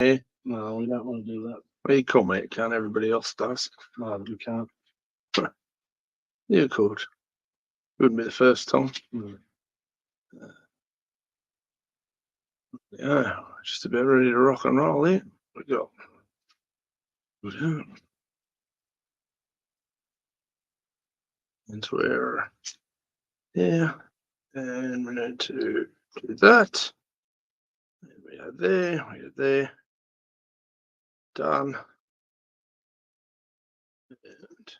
No, we don't want to do that. Well, you call me, it can't. Everybody else does. No, we can't. You could. Wouldn't be the first time. Yeah, just about ready to rock and roll here. We got. Into where, yeah, and we need to do that. We are there, we are there. Done. And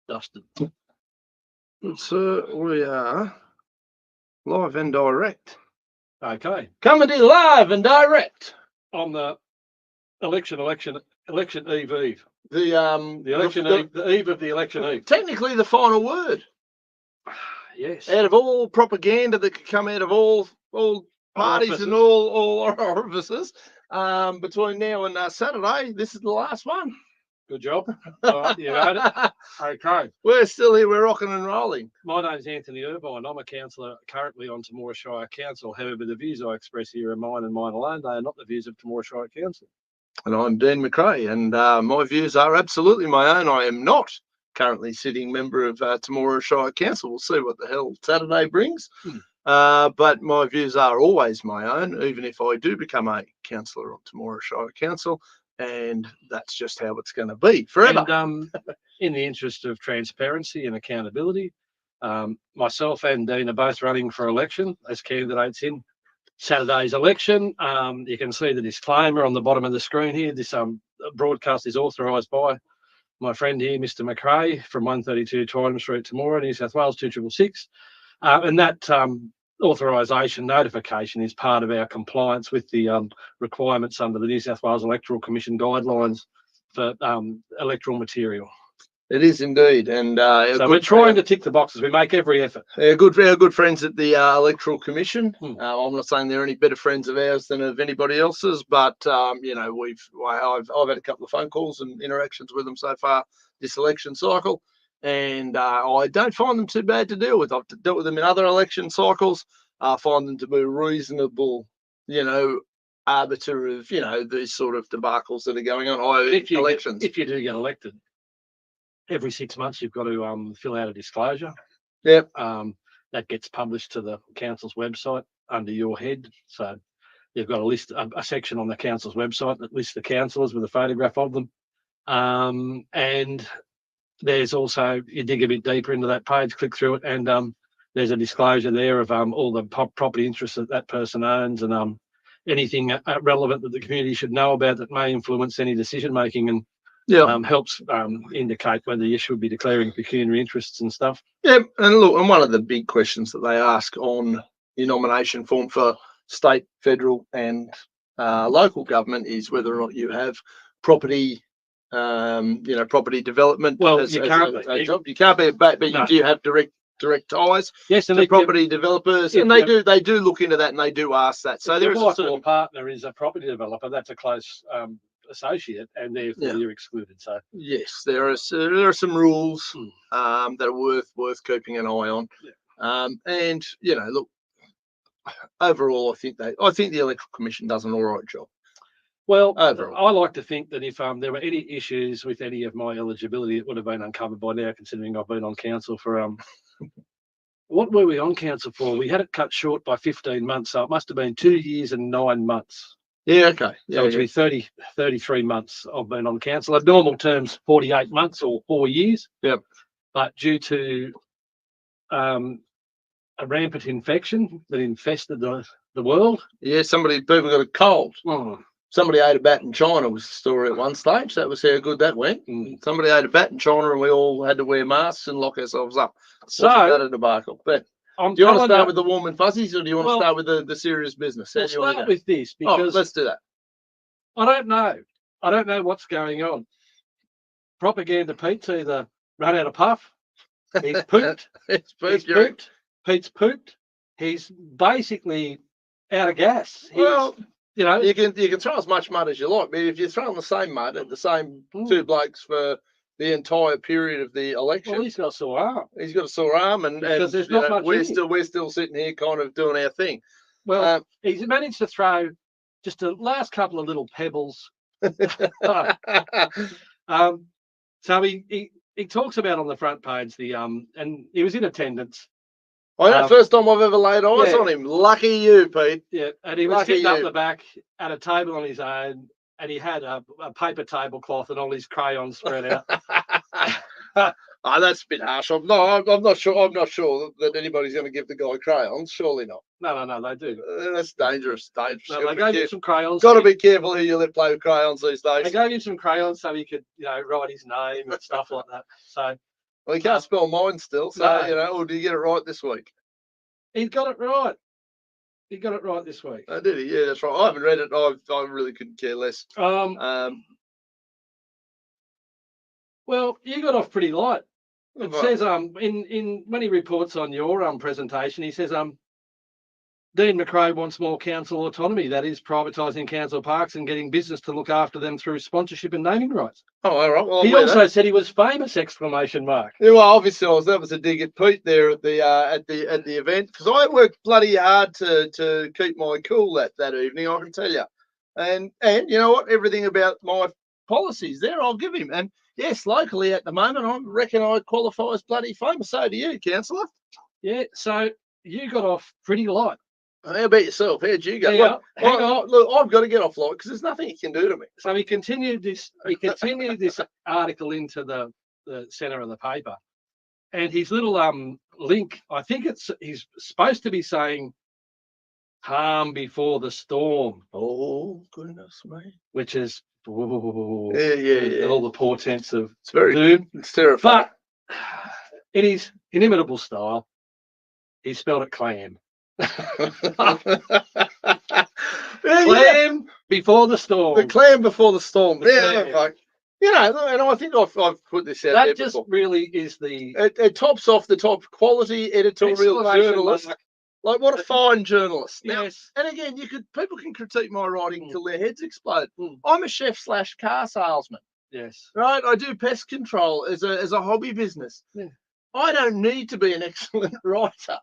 Dusted. so we are live and direct. Okay. Coming to you live and direct On the election eve. The election eve, the eve of the election eve. Technically the final word. Yes. Out of all propaganda that could come out of all parties Orifices. and all orifices, between now and Saturday, this is the last one. Good job. All right, you heard it. Okay. We're still here, we're rocking and rolling. My name's Anthony Irvine. I'm a councillor currently on Temora Shire Council. However, the views I express here are mine and mine alone. They are not the views of Temora Shire Council. And I'm Dean McRae, and my views are absolutely my own. I am not currently sitting member of Temora Shire Council. We'll see what the hell Saturday brings. But my views are always my own, even if I do become a councillor on Temora Shire Council, and that's just how it's going to be forever. And in the interest of transparency and accountability, myself and Dean are both running for election as candidates in Saturday's election. You can see the disclaimer on the bottom of the screen here. This broadcast is authorised by my friend here, Mr. McRae, from 132 Twyman Street, Temora, New South Wales 2666. And that authorisation notification is part of our compliance with the requirements under the New South Wales Electoral Commission guidelines for electoral material. It is indeed, and so we're trying to tick the boxes. We make every effort. Our good friends at the Electoral Commission. I'm not saying they're any better friends of ours than of anybody else's, but you know, I've had a couple of phone calls and interactions with them so far this election cycle, and I don't find them too bad to deal with. I've dealt with them in other election cycles. I find them to be reasonable, you know, arbiter of, you know, these sort of debacles that are going on. If you do get elected, every 6 months you've got to fill out a disclosure. Yep. That gets published to the council's website under your head. So you've got a section on the council's website that lists the councillors with a photograph of them. And there's also, you dig a bit deeper into that page, click through it, and there's a disclosure there of all the property interests that person owns, and anything relevant that the community should know about that may influence any decision making, and helps indicate whether you should be declaring pecuniary interests and stuff. Yeah, and look, and one of the big questions that they ask on your nomination form for state, federal, and local government is whether or not you have property, you know, property development. Well, you can't be, but no. You do have direct ties. Yes, and to property developers, and they do look into that, and they do ask that. So there's a sort of partner is a property developer. That's a close associate, and therefore you're excluded. So yes, there are some rules that are worth keeping an eye on. And you know, look, overall, I think the Electoral Commission does an all right job. Well, overall, I like to think that if there were any issues with any of my eligibility, it would have been uncovered by now, considering I've been on council for what were we on council for? We had it cut short by 15 months, so it must have been 2 years and 9 months. Yeah, okay. So it's been 33 months I've been on council. At normal terms, 48 months or 4 years. Yep. But due to a rampant infection that infested the world. Yeah, people got a cold. Somebody ate a bat in China was the story at one stage. That was how good that went. Somebody ate a bat in China and we all had to wear masks and lock ourselves up. So that a debacle. But do you want to start with the warm and fuzzies, or do you want to start with the serious business? We'll start with this because let's do that. I don't know what's going on. Propaganda Pete's either run out of puff, he's pooped, Pete's pooped, he's basically out of gas. You know, you can throw as much mud as you like, but if you're throwing the same mud at the same two blokes for the entire period of the election, well, he's got a sore arm. He's got a sore arm, and there's not much we're still sitting here kind of doing our thing. Well, he's managed to throw just a last couple of little pebbles. So he talks about on the front page and he was in attendance. First time I've ever laid eyes yeah. on him. Lucky you, Pete. Yeah, and he was Lucky sitting up you. the back at a table on his own, and he had a paper tablecloth and all his crayons spread out. Oh, that's a bit harsh. I'm not sure. I'm not sure that anybody's going to give the guy crayons. Surely not. No, they do. That's dangerous. Dangerous. No, they gave him some crayons. Got to be careful who you let play with crayons these days. They gave him some crayons so he could, write his name and stuff like that. So, well, he can't spell mine still. So, no. Or did you get it right this week? He got it right. He got it right this week. Oh, did he? Yeah, that's right. I haven't read it. I really couldn't care less. Well, you got off pretty light. It says in when he reports on your presentation, he says Dean McRae wants more council autonomy. That is privatising council parks and getting business to look after them through sponsorship and naming rights. Oh, all right. Well, he also said he was famous! Exclamation mark. Yeah, well, obviously, that was a dig at Pete there at the event, because I worked bloody hard to keep my cool that evening. I can tell you, and you know what? Everything about my policies there, I'll give him. And yes, locally at the moment, I reckon I qualify as bloody famous. So do you, councillor? Yeah. So you got off pretty light. How about yourself? How'd you go? Yeah, look, I've got to get off light because there's nothing you can do to me. So he continued this article into the centre of the paper, and his little link. I think he's supposed to be saying calm before the storm. Oh goodness me! Which is yeah. All the portents of it's very doom. It's terrifying. But in his inimitable style, he spelled it clam. Clam before the storm. The clam before the storm. Like, and I think I've put this out. That just before. Really is it tops off the top quality editorial journalist. Like, what a fine journalist. Yes. Now, and again, people can critique my writing till their heads explode. I'm a chef / car salesman. Yes. Right. I do pest control as a hobby business. Yeah. I don't need to be an excellent writer.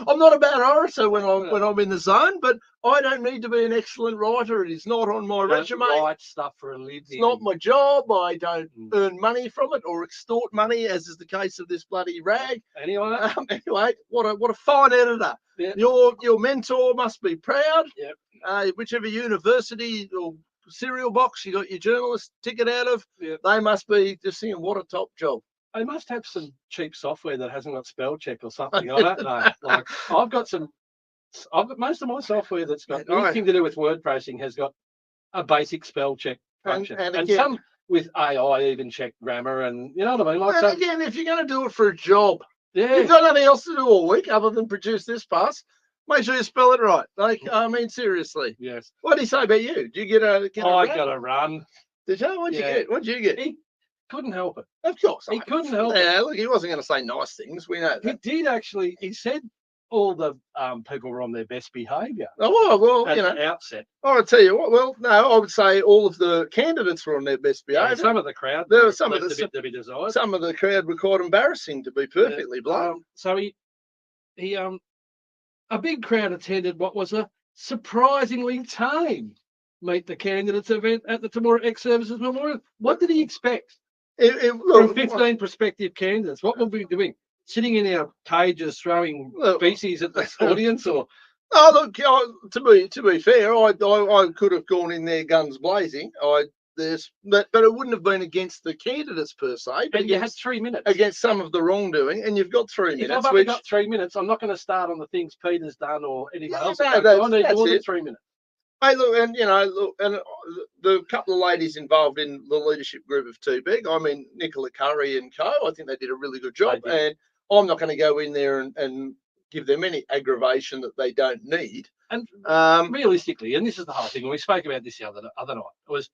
I'm not a bad orator when I'm in the zone, but I don't need to be an excellent writer. It is not on my resume. Write stuff for a living. It's not my job. I don't earn money from it or extort money, as is the case of this bloody rag. Anyway, what a fine editor. Yep. Your mentor must be proud. Yep. Whichever university or cereal box you got your journalist ticket out of, yep. They must be just saying, what a top job. They must have some cheap software that hasn't got spell check or something. I don't know. Like, I've got most of my software that's got anything to do with word processing has got a basic spell check function, and some with AI even check grammar, and you know what I mean. Like, again, if you're going to do it for a job, yeah, you've got nothing else to do all week other than produce this pass. Make sure you spell it right. Like, I mean, seriously. Yes. What did he say about you? Did you get a I got a run. Did you? What'd you get? What'd you get? He couldn't help it. Of course. He couldn't help it. Yeah, look, he wasn't going to say nice things. We know that. He did actually. He said all the people were on their best behaviour. Oh, well, at the outset. I'll tell you what. Well, no, I would say all of the candidates were on their best behaviour. Yeah, some of the crowd. There were some of a bit to be desired. Some of the crowd were quite embarrassing, to be perfectly blunt. So he a big crowd attended what was a surprisingly tame Meet the Candidates event at the Temora Ex-Services Memorial. What did he expect from 15 prospective candidates? What will we be doing? Sitting in our cages throwing feces at the audience, or? Oh, look, to be fair, I could have gone in there guns blazing. But it wouldn't have been against the candidates per se. But you had 3 minutes against some of the wrongdoing, and you've got 3 minutes. If I've only got 3 minutes, I'm not going to start on the things Peter's done or anyone else. No, I need more than 3 minutes. Hey, look, and the couple of ladies involved in the leadership group of Teabag, I mean, Nicola Curry and co, I think they did a really good job. And I'm not going to go in there and give them any aggravation that they don't need. And realistically, and this is the whole thing, we spoke about this the other night, it was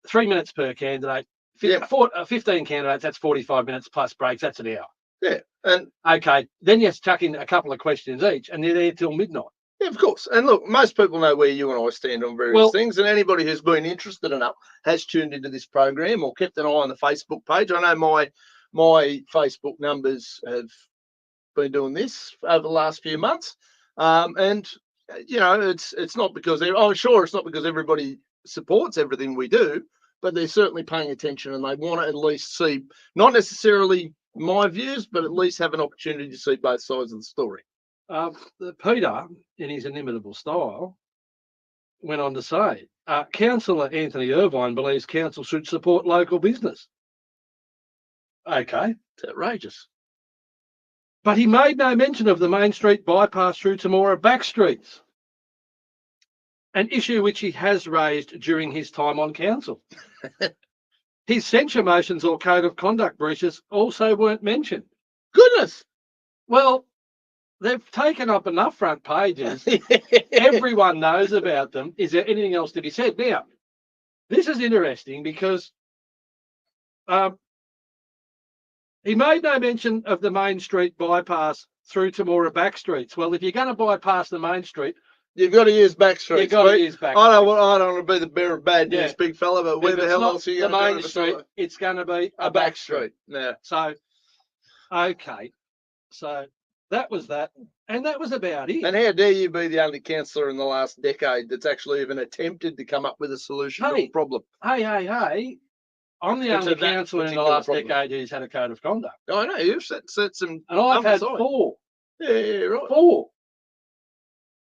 3 minutes per candidate. 15 candidates, that's 45 minutes plus breaks, that's an hour. Yeah. And okay, then you chuck in a couple of questions each, and they're there till midnight. Yeah, of course. And look, most people know where you and I stand on various things, and anybody who's been interested enough has tuned into this program or kept an eye on the Facebook page. I know my Facebook numbers have been doing this over the last few months, and you know, it's not because I'm sure it's not because everybody supports everything we do, but they're certainly paying attention and they want to at least see, not necessarily my views, but at least have an opportunity to see both sides of the story. Peter, in his inimitable style, went on to say, Councillor Anthony Irvine believes council should support local business. Okay. It's outrageous. But he made no mention of the Main Street bypass through Temora back streets, an issue which he has raised during his time on council. His censure motions or code of conduct breaches also weren't mentioned. Goodness. Well, they've taken up enough front pages. Everyone knows about them. Is there anything else to be said? Now, this is interesting because he made no mention of the Main Street bypass through Temora back streets. Well, if you're going to bypass the Main Street, you've got to use back streets. You've got to use back I don't want to be the bearer of bad news, big fella, but where the hell else are you the going to Main Street? It's going to be a back street. Yeah. So, okay. So that was that. And that was about it. And how dare you be the only councillor in the last decade that's actually even attempted to come up with a solution to a problem? Hey. I'm the only councillor in the last decade who's had a code of conduct. I know, you've set some. And I've had 4. Yeah, right. 4.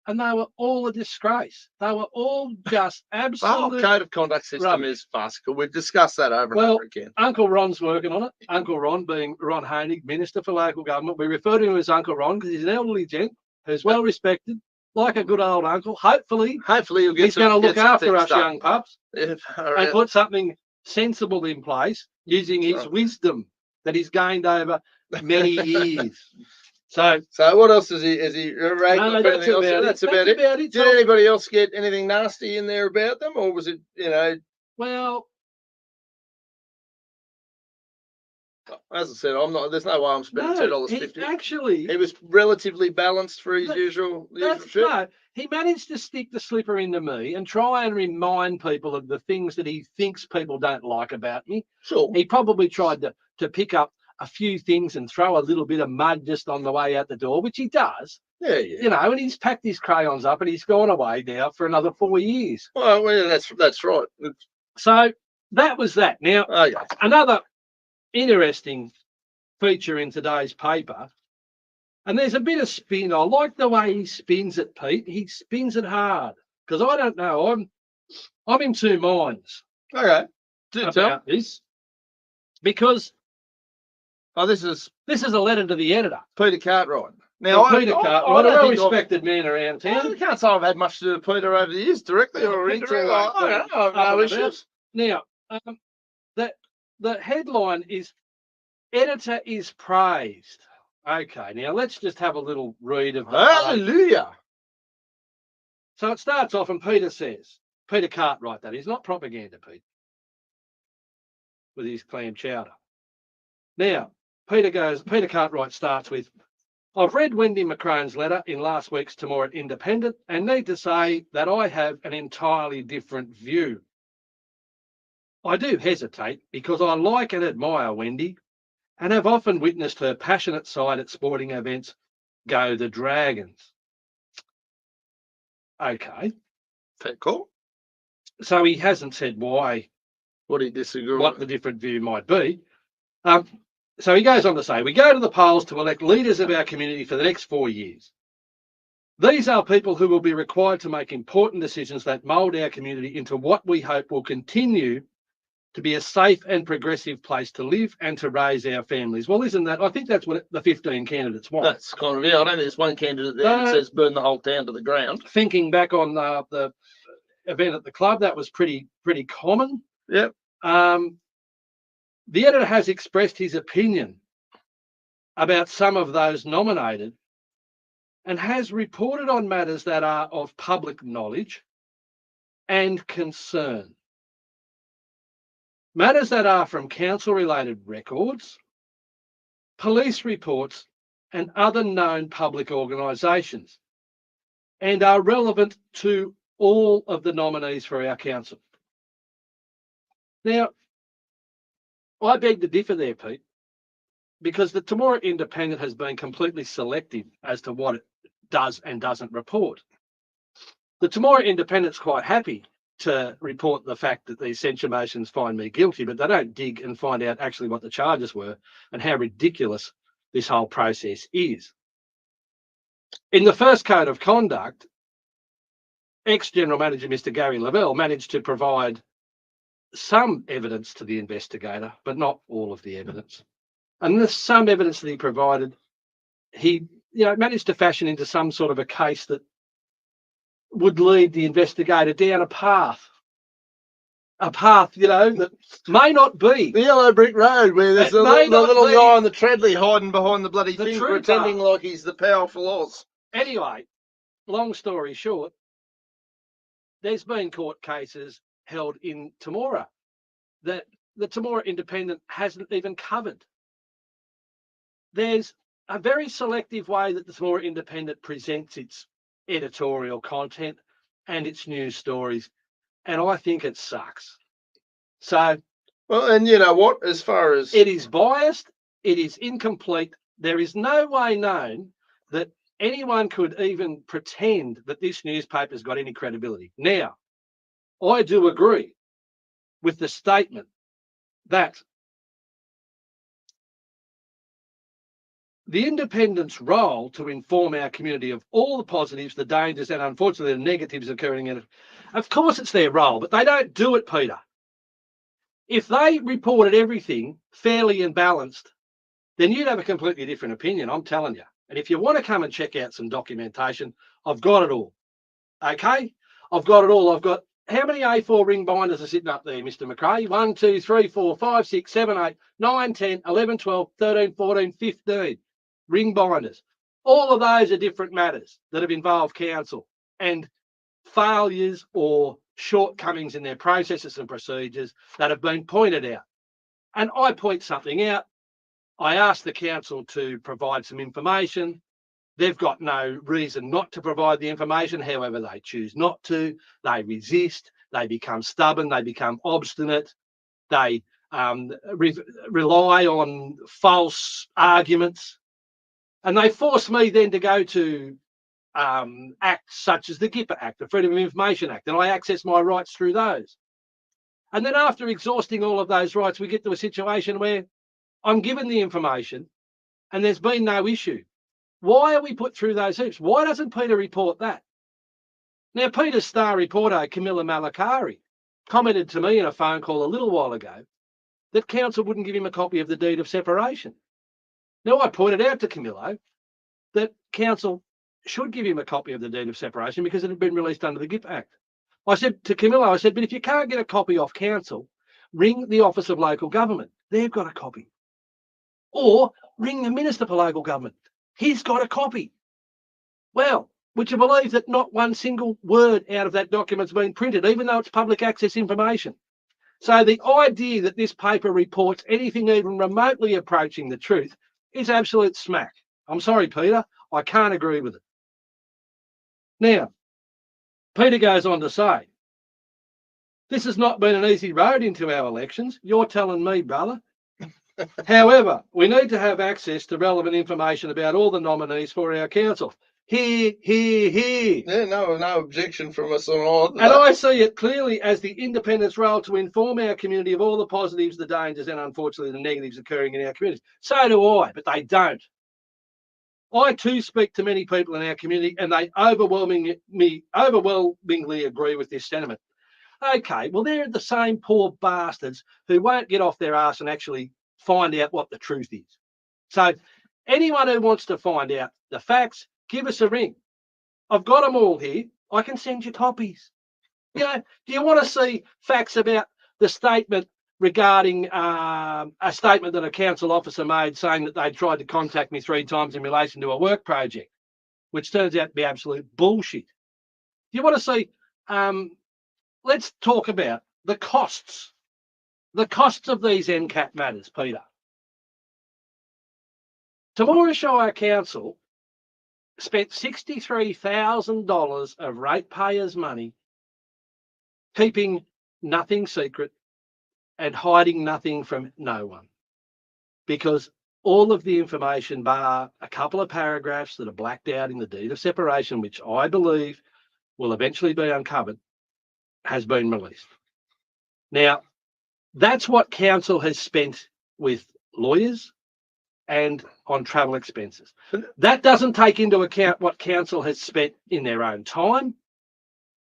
And they were all a disgrace. They were all just absolute. The whole code of conduct system is farcical. We've discussed that over and over again. Uncle Ron's working on it. Uncle Ron, being Ron Hoenig, Minister for Local Government. We refer to him as Uncle Ron because he's an elderly gent who's well respected, like a good old uncle. Hopefully he's going to look after us young pups and put something sensible in place using his wisdom that he's gained over many years. So what else is he ragged? No, that's about it. Did anybody else get anything nasty in there about them, or was it, Well, as I said, there's no way I'm spending $2.50. Actually, he was relatively balanced for his usual shit. No, he managed to stick the slipper into me and try and remind people of the things that he thinks people don't like about me. Sure. He probably tried to pick up a few things and throw a little bit of mud just on the way out the door, which he does. Yeah. And he's packed his crayons up and he's gone away now for another 4 years. Well, that's right. So that was that. Now, another interesting feature in today's paper, and there's a bit of spin. I like the way he spins it, Pete. He spins it hard because I don't know. I'm in two minds. Okay. About this because. Oh, this is a letter to the editor, Peter Cartwright. Now, Peter Cartwright, a well-respected man around town. I can't say I've had much to do with Peter over the years, directly or indirectly. I don't know. No issues. Now, the headline is "Editor is praised." Okay, now let's just have a little read of the Hallelujah. So it starts off, and Peter Cartwright, that is not propaganda, Pete, with his clam chowder. Now, Peter Cartwright starts with, I've read Wendy McCrone's letter in last week's Temora Independent and need to say that I have an entirely different view. I do hesitate because I like and admire Wendy and have often witnessed her passionate side at sporting events. Go the Dragons. Okay. Fair call. So he hasn't said why, what he disagrees, what the different view might be. So he goes on to say, we go to the polls to elect leaders of our community for the next 4 years. These are people who will be required to make important decisions that mould our community into what we hope will continue to be a safe and progressive place to live and to raise our families. Well, isn't that, I think that's what the 15 candidates want. That's kind of, I don't think there's one candidate there that says burn the whole town to the ground. Thinking back on the event at the club, that was pretty common. Yep. The editor has expressed his opinion about some of those nominated and has reported on matters that are of public knowledge and concern. Matters that are from council-related records, police reports, and other known public organisations, and are relevant to all of the nominees for our council. Now, I beg to differ there, Pete, because the Temora Independent has been completely selective as to what it does and doesn't report. The Temora Independent's quite happy to report the fact that these censure motions find me guilty, but they don't dig and find out actually what the charges were and how ridiculous this whole process is. In the first code of conduct, ex-General Manager Mr. Gary Lavelle managed to provide some evidence to the investigator, but not all of the evidence. And the some evidence that he provided, he managed to fashion into some sort of a case that would lead the investigator down a path, that may not be the yellow brick road where there's the little guy on the treadly hiding behind the bloody thing, pretending like he's the powerful Oz. Anyway, long story short, there's been court cases held in Temora that the Temora Independent hasn't even covered. There's a very selective way that the Temora Independent presents its editorial content and its news stories, and I think it sucks. So, well, and you know what? As far as it is biased, it is incomplete. There is no way known that anyone could even pretend that this newspaper's got any credibility. Now, I do agree with the statement that the Independent's role to inform our community of all the positives, the dangers, and unfortunately the negatives occurring in it. Of course, it's their role, but they don't do it, Peter. If they reported everything fairly and balanced, then you'd have a completely different opinion, I'm telling you. And if you want to come and check out some documentation, I've got it all. Okay? I've got it all. I've got how many A4 ring binders are sitting up there, Mr. McRae? 1, 2, 3, 4, 5, 6, 7, 8, 9, 10, 11, 12, 13, 14, 15 ring binders. All of those are different matters that have involved council and failures or shortcomings in their processes and procedures that have been pointed out. And I point something out. I ask the council to provide some information. They've got no reason not to provide the information. However, they choose not to. They resist. They become stubborn. They become obstinate. They rely on false arguments. And they force me then to go to acts such as the GIPA Act, the Freedom of Information Act, and I access my rights through those. And then after exhausting all of those rights, we get to a situation where I'm given the information and there's been no issue. Why are we put through those hoops? Why doesn't Peter report that? Now, Peter's star reporter, Camilla Malakari, commented to me in a phone call a little while ago that council wouldn't give him a copy of the deed of separation. Now, I pointed out to Camillo that council should give him a copy of the deed of separation because it had been released under the GIP Act. I said to Camillo, but if you can't get a copy off council, ring the Office of Local Government. They've got a copy. Or ring the Minister for Local Government. He's got a copy. Well, would you believe that not one single word out of that document's been printed, even though it's public access information? So the idea that this paper reports anything even remotely approaching the truth is absolute smack. I'm sorry, Peter, I can't agree with it. Now, Peter goes on to say, this has not been an easy road into our elections. You're telling me, brother. However, we need to have access to relevant information about all the nominees for our council. Hear, hear, hear. Yeah, no objection from us on all of that. And I see it clearly as the Independent's role to inform our community of all the positives, the dangers, and unfortunately the negatives occurring in our community. So do I, but they don't. I too speak to many people in our community and they overwhelmingly agree with this sentiment. Okay, well, they're the same poor bastards who won't get off their arse and actually find out what the truth is. So anyone who wants to find out the facts, give us a ring. I've got them all here. I can send you copies. Do you want to see facts about the statement regarding a statement that a council officer made saying that they'd tried to contact me 3 times in relation to a work project, which turns out to be absolute bullshit? Do you want to see, let's talk about the costs of these NCAT matters, Peter. Temora Shire Council spent $63,000 of ratepayers' money keeping nothing secret and hiding nothing from no one, because all of the information, bar a couple of paragraphs that are blacked out in the deed of separation, which I believe will eventually be uncovered has been released. Now, that's what council has spent with lawyers and on travel expenses. That doesn't take into account what council has spent in their own time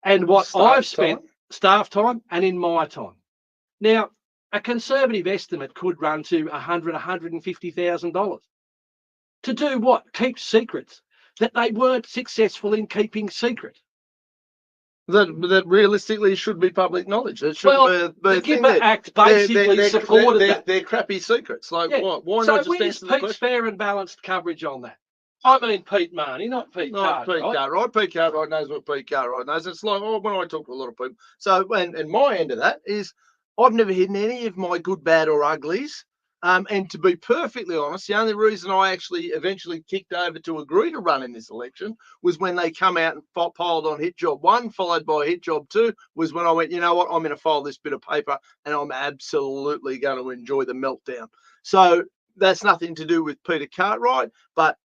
and what I've spent, staff time, and in my time. Now, a conservative estimate could run to $150,000. To do what? Keep secrets that they weren't successful in keeping secret. That realistically should be public knowledge. It should Well, the Gipper Act basically supported that. They're crappy secrets. Like, Yeah. what? Why So not just where's answer the Pete's question? fair and balanced coverage on that? I mean Pete Marnie, not Pete Cartwright. Pete Cartwright. Pete Cartwright knows what Pete Cartwright knows. It's like, when I talk to a lot of people. So, and my end of that is, I've never hidden any of my good, bad, or uglies. And to be perfectly honest, the only reason I actually eventually kicked over to agree to run in this election was when they come out and piled on hit job 1, followed by hit job 2, was when I went, you know what, I'm going to file this bit of paper and I'm absolutely going to enjoy the meltdown. So that's nothing to do with Peter Cartwright, but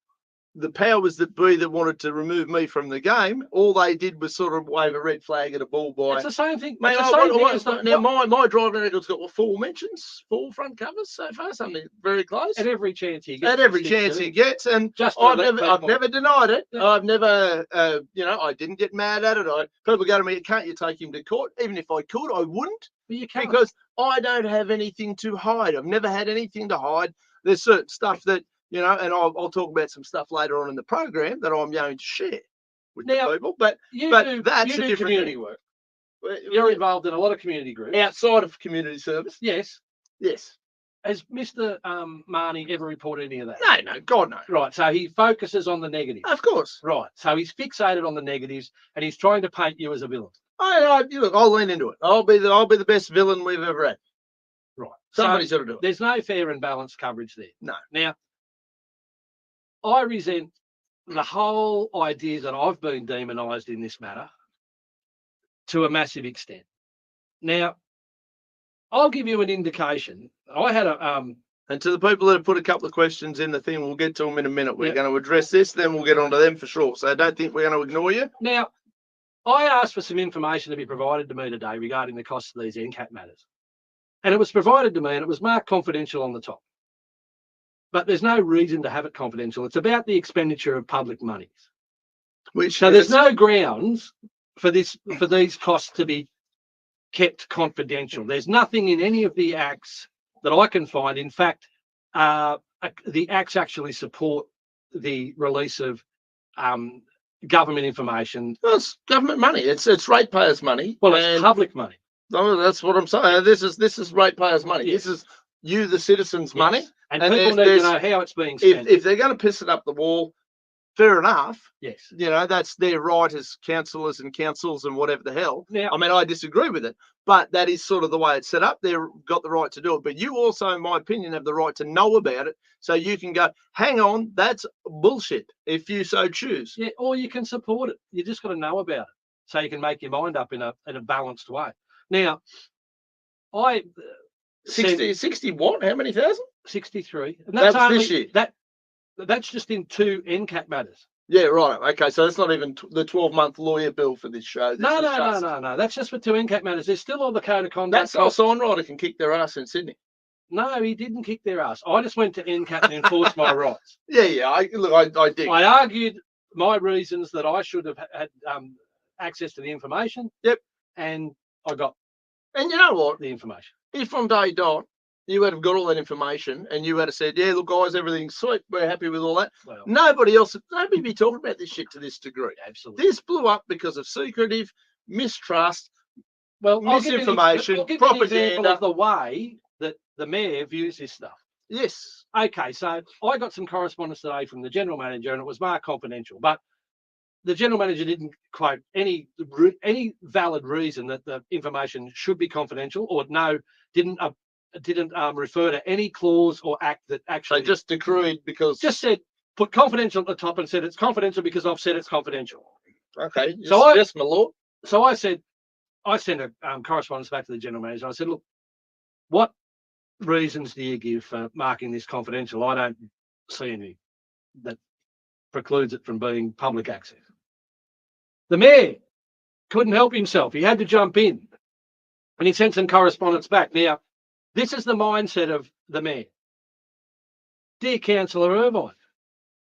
the powers that be that wanted to remove me from the game, all they did was sort of wave a red flag at a ball by. It's the same thing. Mate, my driving record's got 4 mentions, 4 front covers so far, something very close. At every chance he gets. At every chance he gets, and Just I've never denied it. Yeah. I've never, I didn't get mad at it. People go to me, can't you take him to court? Even if I could, I wouldn't, because I don't have anything to hide. I've never had anything to hide. There's certain stuff that, and I'll talk about some stuff later on in the program that I'm going to share with the people. But that's a different community work. You're involved in a lot of community groups outside of community service. Yes. Yes. Has Mr. Marnie ever reported any of that? No, God no. Right, so he focuses on the negatives. Of course. Right, so he's fixated on the negatives, and he's trying to paint you as a villain. Look, I'll lean into it. I'll be the best villain we've ever had. Right. Somebody's got to do it. There's no fair and balanced coverage there. No. Now, I resent the whole idea that I've been demonised in this matter to a massive extent. Now, I'll give you an indication. I had and to the people that have put a couple of questions in the thing, we'll get to them in a minute. We're going to address this, then we'll get on to them for sure. So I don't think we're going to ignore you. Now, I asked for some information to be provided to me today regarding the cost of these NCAT matters. And it was provided to me, and it was marked confidential on the top. But there's no reason to have it confidential. It's about the expenditure of public monies. So there's no grounds for these costs to be kept confidential. There's nothing in any of the acts that I can find. In fact, the acts actually support the release of government information. Well, it's government money. It's ratepayers' money. Well, it's public money. No, that's what I'm saying. This is ratepayers' money. Yes. This is you, the citizens' money. And people need to know how it's being spent. If they're going to piss it up the wall, fair enough. Yes. That's their right as councillors and councils and whatever the hell. Now, I mean, I disagree with it, but that is sort of the way it's set up. They've got the right to do it. But you also, in my opinion, have the right to know about it. So you can go, hang on, that's bullshit, if you so choose. Yeah, or you can support it. You just got to know about it. So you can make your mind up in a balanced way. Now, 60 what? How many thousand? 63. And that's only this year. That's just in 2 NCAT matters. Yeah, right. Okay, so that's not even the 12-month lawyer bill for this show. No. That's just for 2 NCAT matters. There's still all the code of conduct. That's our signwriter can kick their ass in Sydney. No, he didn't kick their ass. I just went to NCAT and enforced my rights. Yeah. I did. I argued my reasons that I should have had access to the information. Yep. And I got. And you know what? The information. If on day dot you had have got all that information and you had have said, yeah, look, guys, everything's sweet, we're happy with all that. Well, nobody be talking about this shit to this degree. Absolutely. This blew up because of secretive, mistrust, misinformation, I'll give propaganda. An example of the way that the mayor views this stuff. Yes. Okay, so I got some correspondence today from the general manager, and it was marked confidential, but the general manager didn't quote any valid reason that the information should be confidential, or didn't refer to any clause or act that actually. They just decreed because. Just said, put confidential at the top and said it's confidential because I've said it's confidential. Okay. Yes, my lord. So I sent a correspondence back to the general manager. I said, look, what reasons do you give for marking this confidential? I don't see any that precludes it from being public access. The mayor couldn't help himself. He had to jump in, and he sent some correspondence back. Now, this is the mindset of the mayor. Dear Councillor Irvine,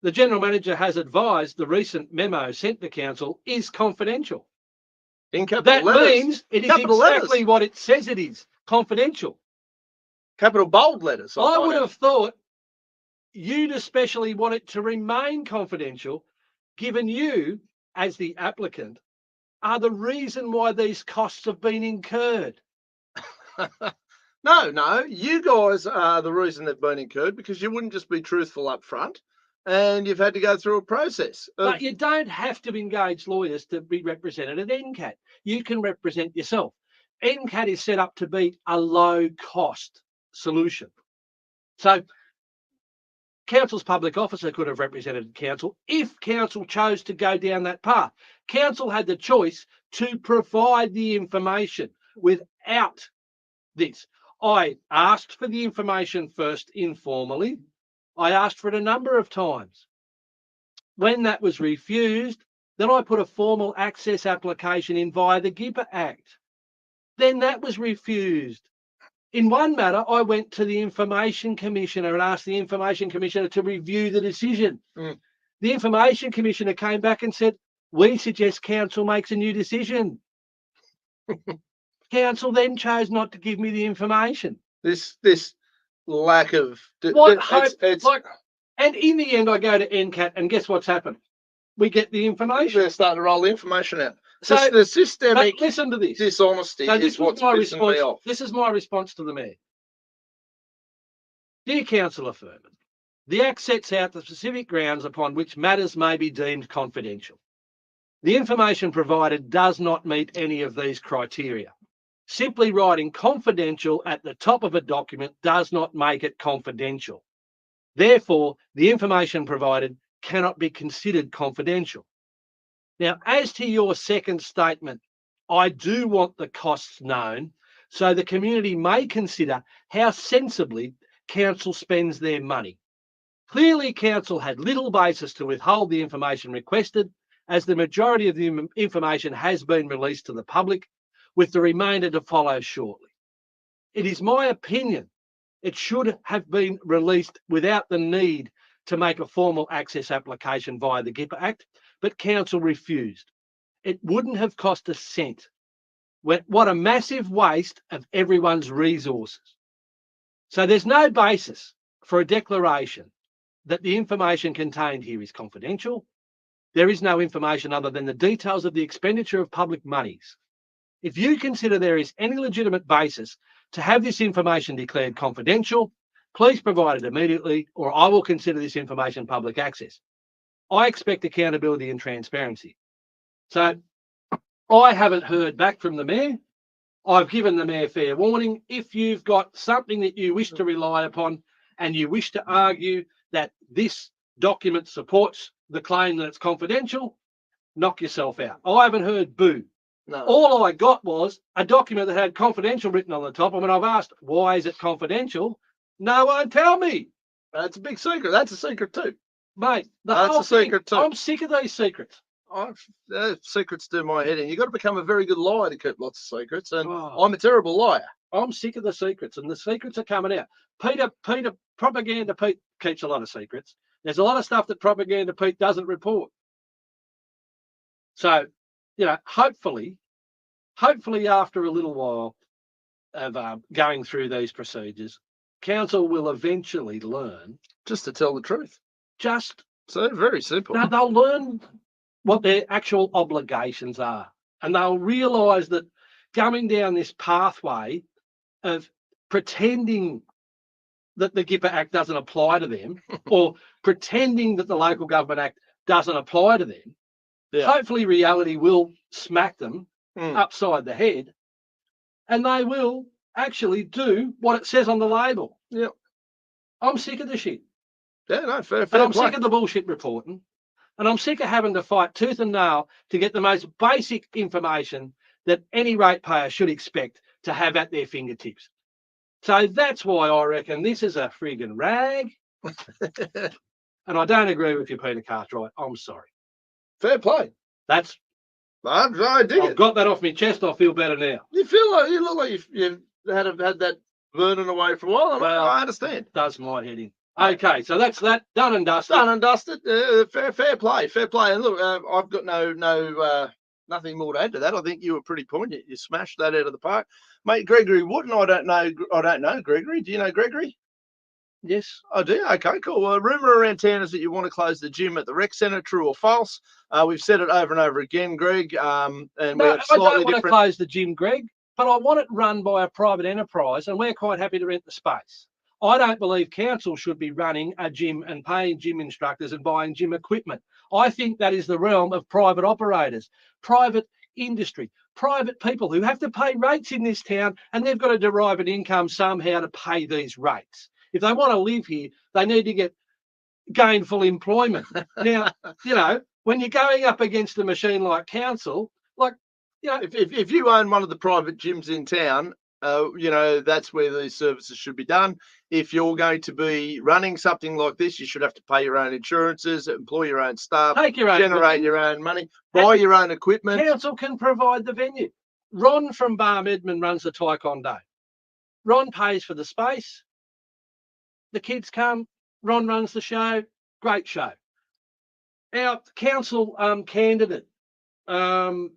the General Manager has advised the recent memo sent to Council is confidential. In capital That letters. means it is Capital exactly letters. what it says it is, confidential. Capital bold letters. I would have thought you'd especially want it to remain confidential, given you, as the applicant, are the reason why these costs have been incurred. No, you guys are the reason they've been incurred, because you wouldn't just be truthful up front, and you've had to go through a process. But you don't have to engage lawyers to be represented at NCAT. You can represent yourself. NCAT is set up to be a low-cost solution. So Council's public officer could have represented Council if Council chose to go down that path. Council had the choice to provide the information without this. I asked for the information first informally. I asked for it a number of times. When that was refused, then I put a formal access application in via the GIPA Act. Then that was refused. In one matter, I went to the Information Commissioner and asked the Information Commissioner to review the decision. The Information Commissioner came back and said, we suggest Council makes a new decision. Council then chose not to give me the information. This lack of and in the end, I go to NCAT, and guess what's happened? We get the information. They're starting to roll the information out. So the systemic listen to this. dishonesty is what's pissing me off. This is my response to the mayor. Dear Councillor Furman, the Act sets out the specific grounds upon which matters may be deemed confidential. The information provided does not meet any of these criteria. Simply writing confidential at the top of a document does not make it confidential. Therefore, the information provided cannot be considered confidential. Now, as to your second statement, I do want the costs known so the community may consider how sensibly Council spends their money. Clearly, Council had little basis to withhold the information requested, as the majority of the information has been released to the public, with the remainder to follow shortly. It is my opinion it should have been released without the need to make a formal access application via the GIPA Act, but Council refused. It wouldn't have cost a cent. What a massive waste of everyone's resources. So there's no basis for a declaration that the information contained here is confidential. There is no information other than the details of the expenditure of public monies. If you consider there is any legitimate basis to have this information declared confidential, please provide it immediately, or I will consider this information public access. I expect accountability and transparency. So I haven't heard back from the mayor. I've given the mayor fair warning. If you've got something that you wish to rely upon and you wish to argue that this document supports the claim that it's confidential, knock yourself out. I haven't heard boo. No. All I got was a document that had confidential written on the top. And when I've asked, why is it confidential? No one tell me. That's a big secret. That's a secret too. Mate, That's a secret too. I'm sick of these secrets. Secrets do my head in. You've got to become a very good liar to keep lots of secrets. And I'm a terrible liar. I'm sick of the secrets, and the secrets are coming out. Propaganda Pete keeps a lot of secrets. There's a lot of stuff that Propaganda Pete doesn't report. So, hopefully after a little while of going through these procedures, Council will eventually learn. Just to tell the truth. So very simple. No, they'll learn what their actual obligations are, and they'll realise that going down this pathway of pretending that the GIPA Act doesn't apply to them or pretending that the Local Government Act doesn't apply to them, hopefully reality will smack them upside the head and they will actually do what it says on the label. Yep. I'm sick of the shit. Yeah, no, fair And I'm play. sick of the bullshit reporting. And I'm sick of having to fight tooth and nail to get the most basic information that any ratepayer should expect to have at their fingertips. So that's why I reckon this is a friggin' rag. And I don't agree with you, Peter Cartwright. I'm sorry. Fair play. That's I dig I've it. got that off my chest. I feel better now. You look like you've had that burden away for a while. And Well, I understand. Does my head in. Okay, so that's that done and dusted. Done and dusted. Fair play. And look, I've got nothing more to add to that. I think you were pretty poignant. You smashed that out of the park, mate. Gregory Wooden. I don't know Gregory. Do you know Gregory? Yes. I do. Okay, cool. Well, rumor around town is that you want to close the gym at the rec centre. True or false? We've said it over and over again, Greg. And No, we have I slightly don't want to different. close the gym, Greg, but I want it run by a private enterprise, and we're quite happy to rent the space. I don't believe council should be running a gym and paying gym instructors and buying gym equipment. I think that is the realm of private operators, private industry, private people who have to pay rates in this town, and they've got to derive an income somehow to pay these rates. If they want to live here, they need to get gainful employment. Now, when you're going up against a machine like council, if you own one of the private gyms in town, that's where these services should be done. If you're going to be running something like this, you should have to pay your own insurances, employ your own staff, take your own generate equipment. your own money, buy your own equipment. Council can provide the venue. Ron from Barm Edmund runs the Taekwondo. Ron pays for the space. The kids come. Ron runs the show. Great show. Our council candidate, We've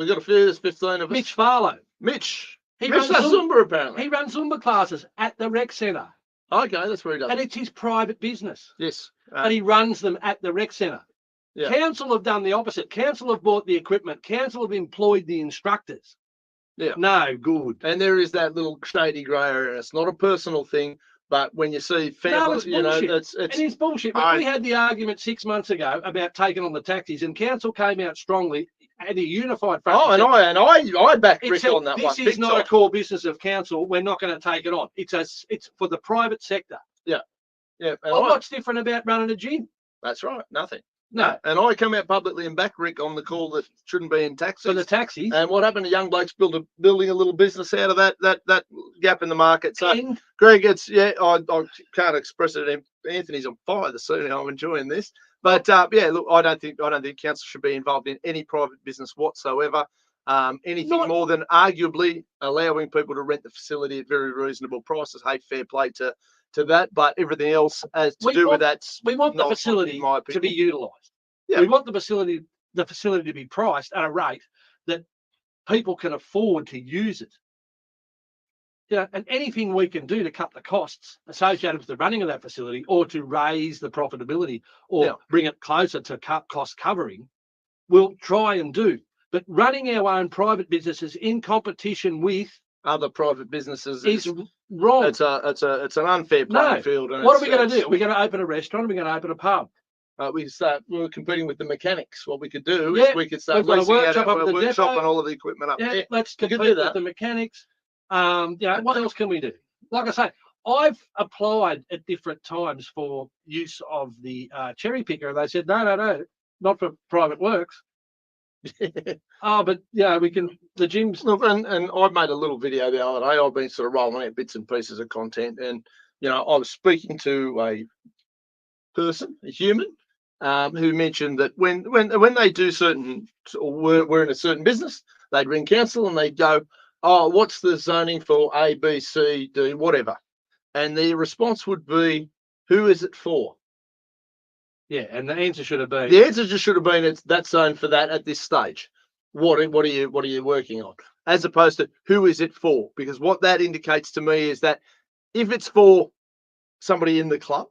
got a few. There's 15 of us. Mitch Farlow. Mitch He does runs Zumba apparently. He runs Zumba classes at the rec centre. Okay, that's where he does. And it's his private business. Yes. And he runs them at the rec centre. Yeah. Council have done the opposite. Council have bought the equipment. Council have employed the instructors. Yeah. No good. And there is that little shady grey area. It's not a personal thing, but when you see families, it's bullshit. But we had the argument 6 months ago about taking on the taxis, and council came out strongly and a unified front. Oh, and I backed Rick on that one. This is not a core business of council. We're not going to take it on. It's for the private sector. Yeah. Yeah. Well, what's different about running a gym? That's right. Nothing. No. And I come out publicly and back Rick on the call that shouldn't be in taxis. For the taxis. And what happened to young blokes building a little business out of that gap in the market. So, Greg, I can't express it. Anthony's on fire this evening. I'm enjoying this. But look, I don't think council should be involved in any private business whatsoever. Anything more than arguably allowing people to rent the facility at very reasonable prices. Hey, fair play to that, but everything else as to do with that. We want the facility to be utilised. Yeah. We want the facility to be priced at a rate that people can afford to use it. And anything we can do to cut the costs associated with the running of that facility, or to raise the profitability, or bring it closer to cost covering, we'll try and do. But running our own private businesses in competition with other private businesses is wrong. It's an unfair playing field. And what are we going to do? We're going to open a restaurant. We're going to open a pub. We're competing with the mechanics. What we could do is we could start leasing out our workshop and all of the equipment up. Yeah, let's compete with the mechanics. What else can we do? Like I say, I've applied at different times for use of the cherry picker. They said, no, not for private works. But we can. The gyms. Look, and I made a little video the other day. I've been sort of rolling out bits and pieces of content, and I was speaking to a person, a human, who mentioned that when they do certain, or we're in a certain business, they'd ring council and they'd go, "Oh, what's the zoning for A, B, C, D, whatever?" And the response would be, "Who is it for?" Yeah, and the answer should have been. The answer just should have been, it's that zone for that at this stage. What are you working on? As opposed to who is it for? Because what that indicates to me is that if it's for somebody in the club,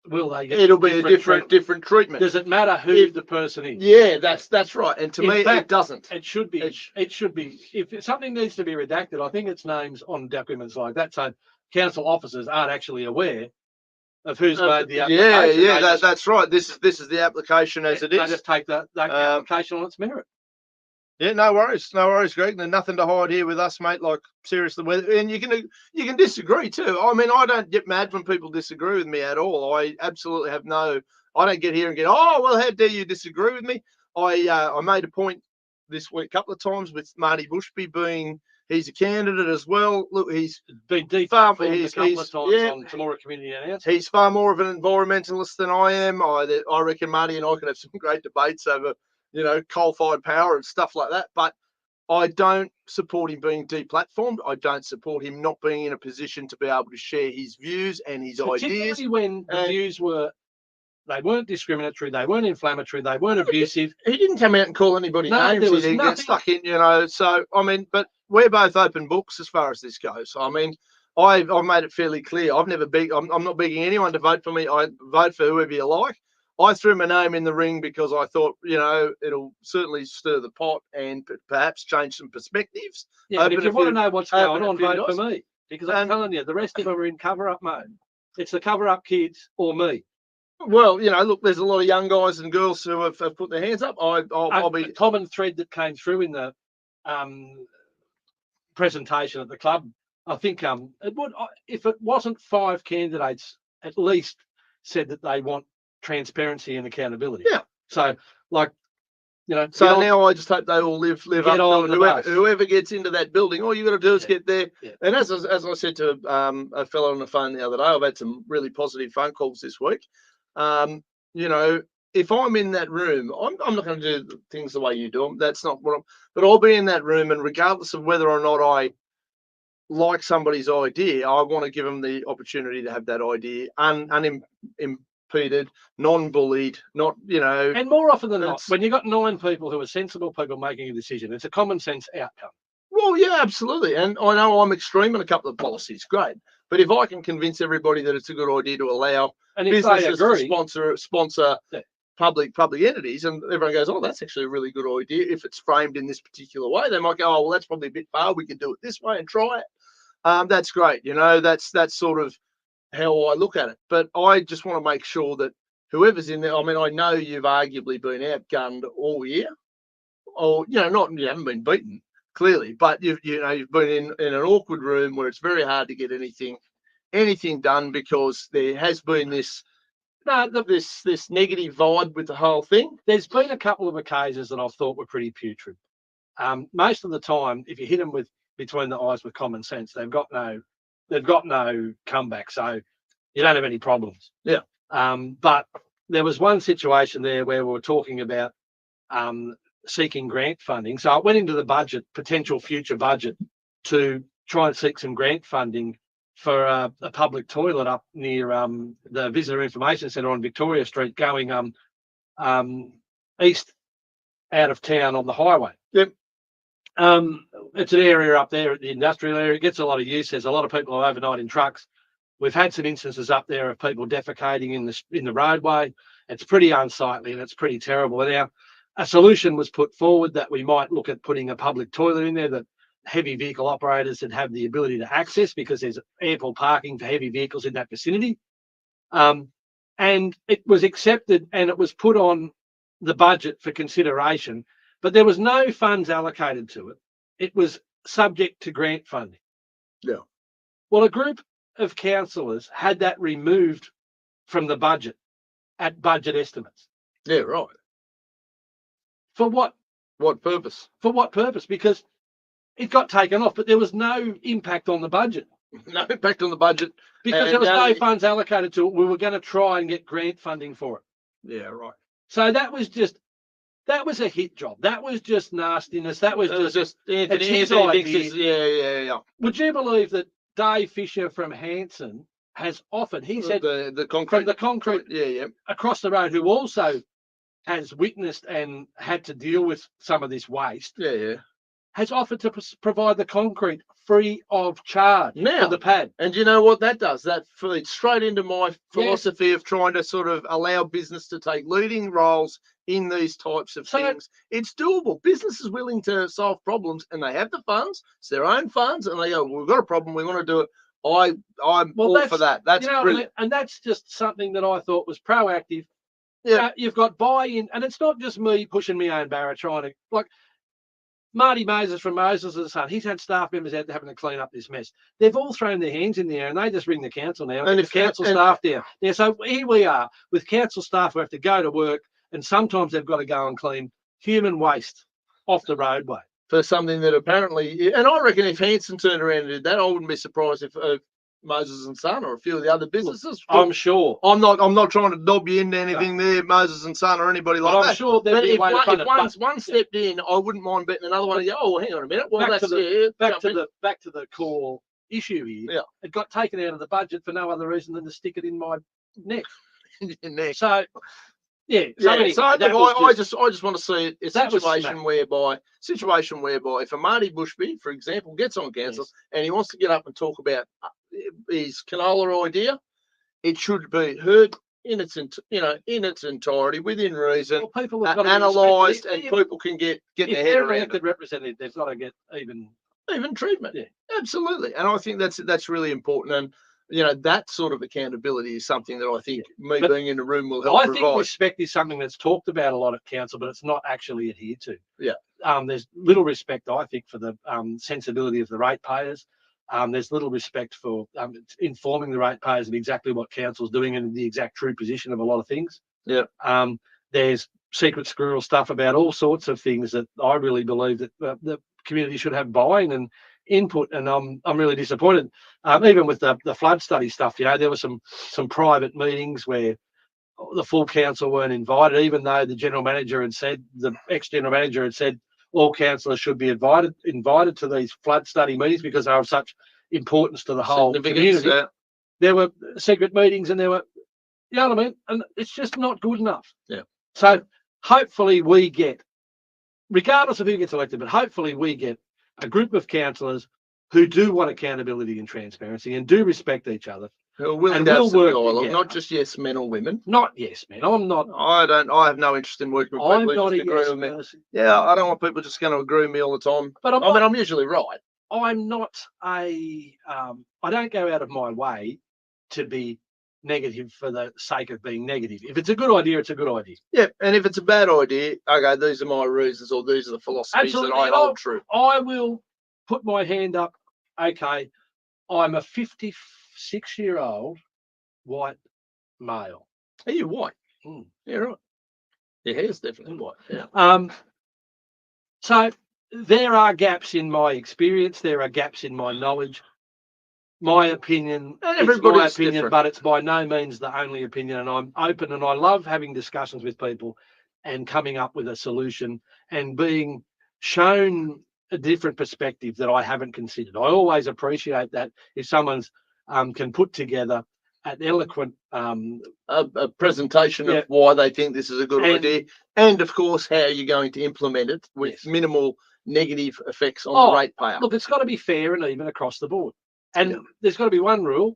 will they get it'll be a different treatment. Does it matter who the person is? Yeah, that's right. And to me, it doesn't. It should be. It should be. If something needs to be redacted, I think it's names on documents like that, so council officers aren't actually aware of who's made the application. That's right. This is the application as it is. They just take the application on its merit. Yeah, no worries, Greg. There's nothing to hide here with us, mate. Like, seriously, and you can disagree too. I mean, I don't get mad when people disagree with me at all. I absolutely have no. I don't get here and get, oh well, how dare you disagree with me? I made a point this week a couple of times with Marty Bushby being He's a candidate as well. Look, he's been far, deplatformed a couple of times on Temora Community Announcement. He's far more of an environmentalist than I am. I reckon Marty and I can have some great debates over, coal-fired power and stuff like that. But I don't support him being deplatformed. I don't support him not being in a position to be able to share his views and his ideas. Particularly when the views they weren't discriminatory, they weren't inflammatory, they weren't abusive. He didn't come out and call anybody names. There was he didn't nothing. Get stuck in, So, I mean, but we're both open books as far as this goes. I mean, I've made it fairly clear. I'm not begging anyone to vote for me. I vote for whoever you like. I threw my name in the ring because I thought, it'll certainly stir the pot and perhaps change some perspectives. Yeah, but if you want to know what's going on, vote for me. Because I'm telling you, the rest of them are in cover-up mode. It's the cover-up kids or me. Well, look, there's a lot of young guys and girls who have put their hands up. I'll be... A common thread that came through in the presentation at the club, I think it would, if it wasn't 5 candidates, at least said that they want transparency and accountability. Yeah. So, So now I just hope they all live up to it. Whoever gets into that building, all you got to do is get there. Yeah. And as I said to a fellow on the phone the other day, I've had some really positive phone calls this week. If I'm in that room, I'm not going to do things the way you do them. That's not what but I'll be in that room, and regardless of whether or not I like somebody's idea, I want to give them the opportunity to have that idea unimpeded, non-bullied, not, And more often than not, when you've got 9 people who are sensible people making a decision, it's a common sense outcome. Well, yeah, absolutely. And I know I'm extreme in a couple of policies, great. But if I can convince everybody that it's a good idea to allow businesses to sponsor public entities, and everyone goes, oh, that's actually a really good idea. If it's framed in this particular way, they might go, oh, well, that's probably a bit far. We could do it this way and try it. That's great. That's sort of how I look at it. But I just want to make sure that whoever's in there, I mean, I know you've arguably been outgunned all year, or, you haven't been beaten, clearly, but you've been in an awkward room where it's very hard to get anything done because there has been this negative vibe with the whole thing. There's been a couple of occasions that I've thought were pretty putrid. Most of the time, if you hit them between the eyes with common sense, they've got no comeback, so you don't have any problems. Yeah. But there was one situation there where we were talking about seeking grant funding. So I went into the potential future budget, to try and seek some grant funding for a public toilet up near the Visitor Information Centre on Victoria Street, going east out of town on the highway. Yep. It's an area up there at the industrial area. It gets a lot of use. There's a lot of people who overnight in trucks. We've had some instances up there of people defecating in the roadway. It's pretty unsightly and it's pretty terrible. Now, a solution was put forward that we might look at putting a public toilet in there that heavy vehicle operators would have the ability to access, because there's ample parking for heavy vehicles in that vicinity. And it was accepted and it was put on the budget for consideration, but there was no funds allocated to it. It was subject to grant funding. Yeah. Well, a group of councillors had that removed from the budget at budget estimates. Yeah, right. For what? What purpose? For what purpose? Because it got taken off, but there was no impact on the budget. No impact on the budget. Because there was no funds allocated to it. We were going to try and get grant funding for it. Yeah, right. So that was a hit job. That was just nastiness. That was just Anthony thinks yeah. Would you believe that Dave Fisher from Hanson has offered, he said, the concrete, from the concrete across the road, who also has witnessed and had to deal with some of this waste, has offered to provide the concrete free of charge for the pad. And you know what that does? That feeds straight into my philosophy of trying to sort of allow business to take leading roles in these types of things. It's doable. Business is willing to solve problems, and they have the funds. It's their own funds, and they go, well, we've got a problem, we want to do it. I'm all for that. That's brilliant. And that's just something that I thought was proactive. Yeah, you've got buy-in, and it's not just me pushing my own barrow trying to, like Marty Moses from Moses and Son. He's had staff members out there having to clean up this mess. They've all thrown their hands in the air, and they just ring the council now. And if council staff down, so here we are with council staff who have to go to work, and sometimes they've got to go and clean human waste off the roadway. for something that apparently, and I reckon if Hanson turned around and did that, I wouldn't be surprised if Moses and Son or a few of the other businesses. I'm sure. I'm not trying to dob you into anything there, Moses and Son or anybody like that. I'm sure there'd But be a if way to fund it. one stepped in, I wouldn't mind betting another one. Oh, hang on a minute. Well, back that's to the core issue here. Yeah. It got taken out of the budget for no other reason than to stick it in my neck. neck. So yeah. So, Anyway, I just want to see a situation whereby if a Marty Bushby, for example, gets on council and he wants to get up and talk about his canola idea, it should be heard in its entirety within reason, people have got to analysed, and people can get their head around it. Elected representative, they've got to get even treatment. Yeah, absolutely. And I think that's really important. And that sort of accountability is something that I think being in the room will help provide. I think respect is something that's talked about a lot at council, but it's not actually adhered to. Yeah. There's little respect, I think, for the sensibility of the ratepayers. There's little respect for informing the ratepayers of exactly what council's doing and the exact true position of a lot of things. Yeah. There's secret squirrel stuff about all sorts of things that I really believe that the community should have buy-in and input, and I'm really disappointed. Even with the flood study stuff, there were some private meetings where the full council weren't invited, even though the ex-general manager had said all councillors should be invited to these flood study meetings because they are of such importance to the whole community. There were secret meetings, and there were, you know what I mean? And it's just not good enough. Yeah. So hopefully we get, regardless of who gets elected, but hopefully we get a group of councillors who do want accountability and transparency and do respect each other. Who are willing to have some dialogue, not just yes men or women. Not yes men. I'm not. I have no interest in working with people who just agree with me. Person. Yeah, I don't want people just going to agree with me all the time. But I'm usually right. I'm not I don't go out of my way to be negative for the sake of being negative. If it's a good idea, it's a good idea. Yeah, and if it's a bad idea, okay, these are my reasons or these are the philosophies that I hold true. I will put my hand up. Okay, I'm a 56-year-old white male. Are you white? Yeah, right. Your hair's definitely white. Yeah. So there are gaps in my experience. There are gaps in my knowledge. My opinion, everybody's different, but it's by no means the only opinion. And I'm open, and I love having discussions with people and coming up with a solution and being shown a different perspective that I haven't considered. I always appreciate that if someone's can put together an eloquent a presentation of why they think this is a good idea, and of course how you're going to implement it with minimal negative effects on the ratepayer. Look, it's got to be fair and even across the board. And there's got to be one rule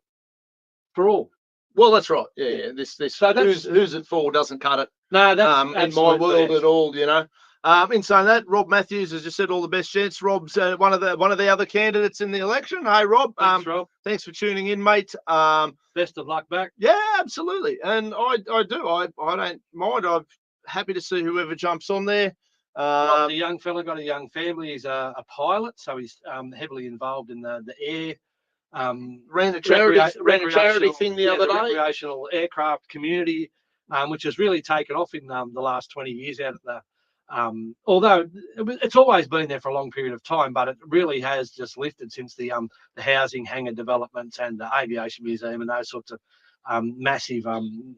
for all. Well, that's right. Yeah. This so who's it for doesn't cut it. No, that's in my world at all. In saying that, Rob Matthews has just said all the best gents. Rob's one of the other candidates in the election. Hey, Rob. Thanks, Rob. Thanks for tuning in, mate. Best of luck back. Yeah, absolutely. And I don't mind. I'm happy to see whoever jumps on there. A young fella, got a young family. He's a pilot, so he's heavily involved in the air. Ran a charity thing the other day. Recreational aircraft community, which has really taken off in the last 20 years out of the. Although it's always been there for a long period of time, but it really has just lifted since the housing hangar developments and the aviation museum and those sorts of massive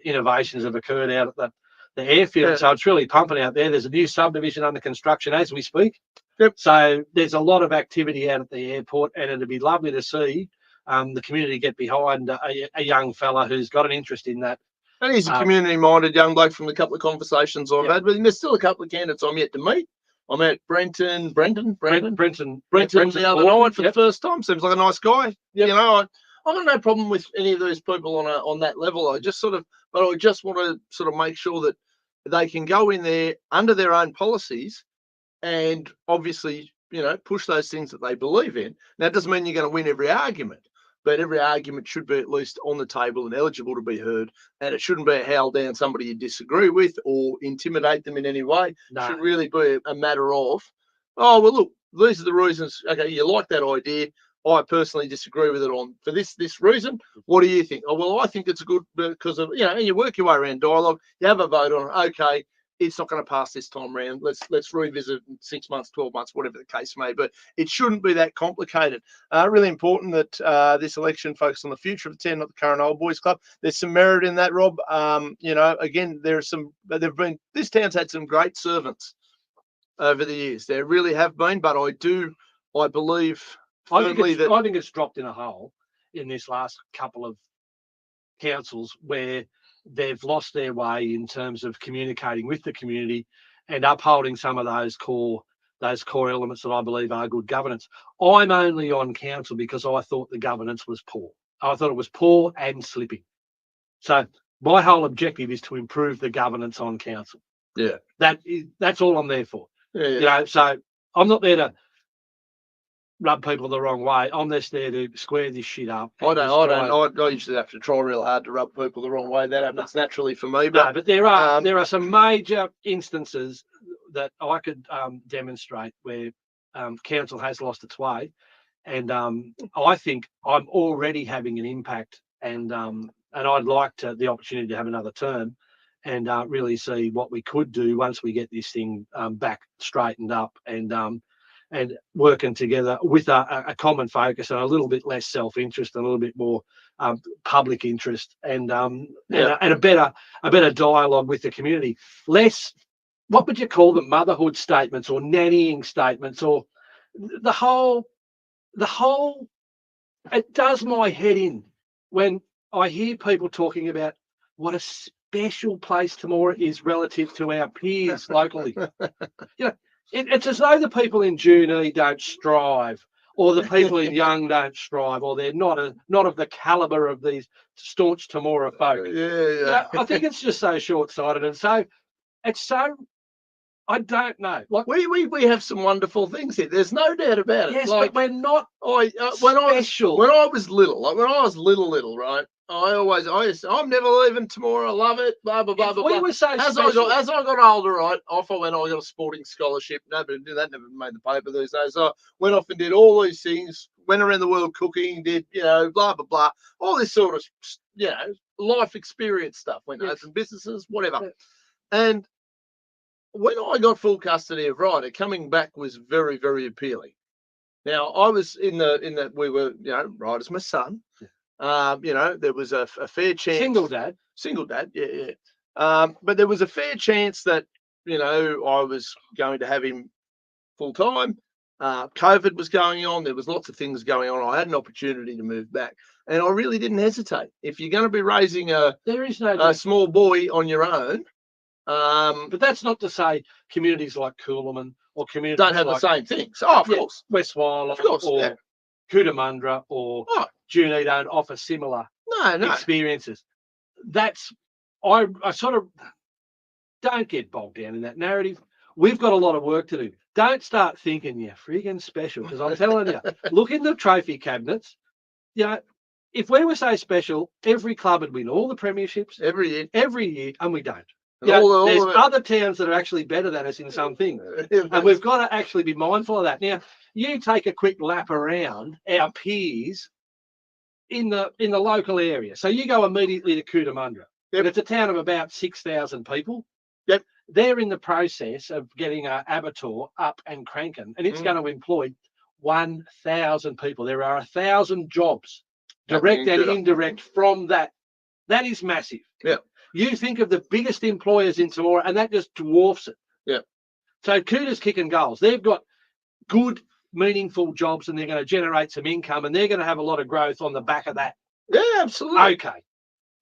innovations have occurred out at the airfield. Yeah. So it's really pumping out there. There's a new subdivision under construction as we speak. Yep. So there's a lot of activity out at the airport, and it'd be lovely to see the community get behind a young fella who's got an interest in that. And he's a community-minded young bloke from the couple of conversations I've had with him. There's still a couple of candidates I'm yet to meet. I met Brenton the other night for the first time. Seems like a nice guy. Yep. I got no problem with any of those people on that level. I just want to sort of make sure that they can go in there under their own policies and obviously, push those things that they believe in. Now, it doesn't mean you're going to win every argument, but every argument should be at least on the table and eligible to be heard. And it shouldn't be a howl down somebody you disagree with or intimidate them in any way. No. It should really be a matter of, oh, well, look, these are the reasons. Okay, you like that idea. I personally disagree with it for this reason. What do you think? Oh, well, I think it's a good because of, and you work your way around dialogue. You have a vote on it. Okay, it's not going to pass this time round. Let's revisit in 6 months, 12 months, whatever the case may be. It shouldn't be that complicated. Really important that this election focus on the future of the town, not the current old boys club. There's some merit in that, Rob. Again, this town's had some great servants over the years. There really have been, but I believe firmly I think it's dropped in a hole in this last couple of councils where they've lost their way in terms of communicating with the community and upholding some of those core elements that I believe are good governance. I'm only on council because I thought the governance was poor. I thought it was poor and slipping. So my whole objective is to improve the governance on council. Yeah, that's all I'm there for. Yeah. So I'm not there to rub people the wrong way. I'm just there to square this shit up. I usually have to try real hard to rub people the wrong way. That happens naturally for me. But there are some major instances that I could demonstrate where council has lost its way, and I think I'm already having an impact, and I'd like the opportunity to have another term, and really see what we could do once we get this thing back straightened up, and working together with a common focus and a little bit less self-interest and a little bit more public interest, and a better dialogue with the community. Less, what would you call them, motherhood statements or nannying statements, or the whole. It does my head in when I hear people talking about what a special place Temora is relative to our peers locally. It's as though the people in Junee don't strive, or the people in Young don't strive, or they're not of the calibre of these staunch Temora folk. Yeah. I think it's just so short-sighted, and so it's so. I don't know. Like we have some wonderful things here. There's no doubt about it. Yes, like, but we're not special. When I was little, right? I'm never leaving tomorrow. I love it. Blah blah blah blah. We were so as special. I got older, right? Off I went. I got a sporting scholarship. Nobody did that. Never made the paper these days. I went off and did all these things. Went around the world cooking. Did blah blah blah. All this sort of life experience stuff. Went to open businesses, whatever. Yeah. And when I got full custody of Ryder, coming back was very, very appealing. Now I was in that we were, Ryder's my son. There was a fair chance. Single dad, yeah. But there was a fair chance that, I was going to have him full time. COVID was going on. There was lots of things going on. I had an opportunity to move back, and I really didn't hesitate. If you're going to be raising a small boy on your own. But that's not to say communities like Coolaman or communities don't have the same things. Oh, of course. West Wyalong or Cootamundra or Junee don't offer similar experiences. That's I sort of don't get bogged down in that narrative. We've got a lot of work to do. Don't start thinking you're friggin' special, because I'm telling you, look in the trophy cabinets. If we were so special, every club would win all the premierships every year, and we don't. There's other towns that are actually better than us in some things, and we've got to actually be mindful of that. Now, you take a quick lap around our peers in the local area. So you go immediately to Cootamundra. Yep. It's a town of about 6,000 people. Yep. They're in the process of getting an abattoir up and cranking, and it's going to employ 1,000 people. There are 1,000 jobs, direct and indirect, from that. That is massive. Yeah. You think of the biggest employers in Temora, and that just dwarfs it. Yeah. So Coota's kicking goals. They've got good, meaningful jobs, and they're going to generate some income, and they're going to have a lot of growth on the back of that. Yeah, absolutely. Okay.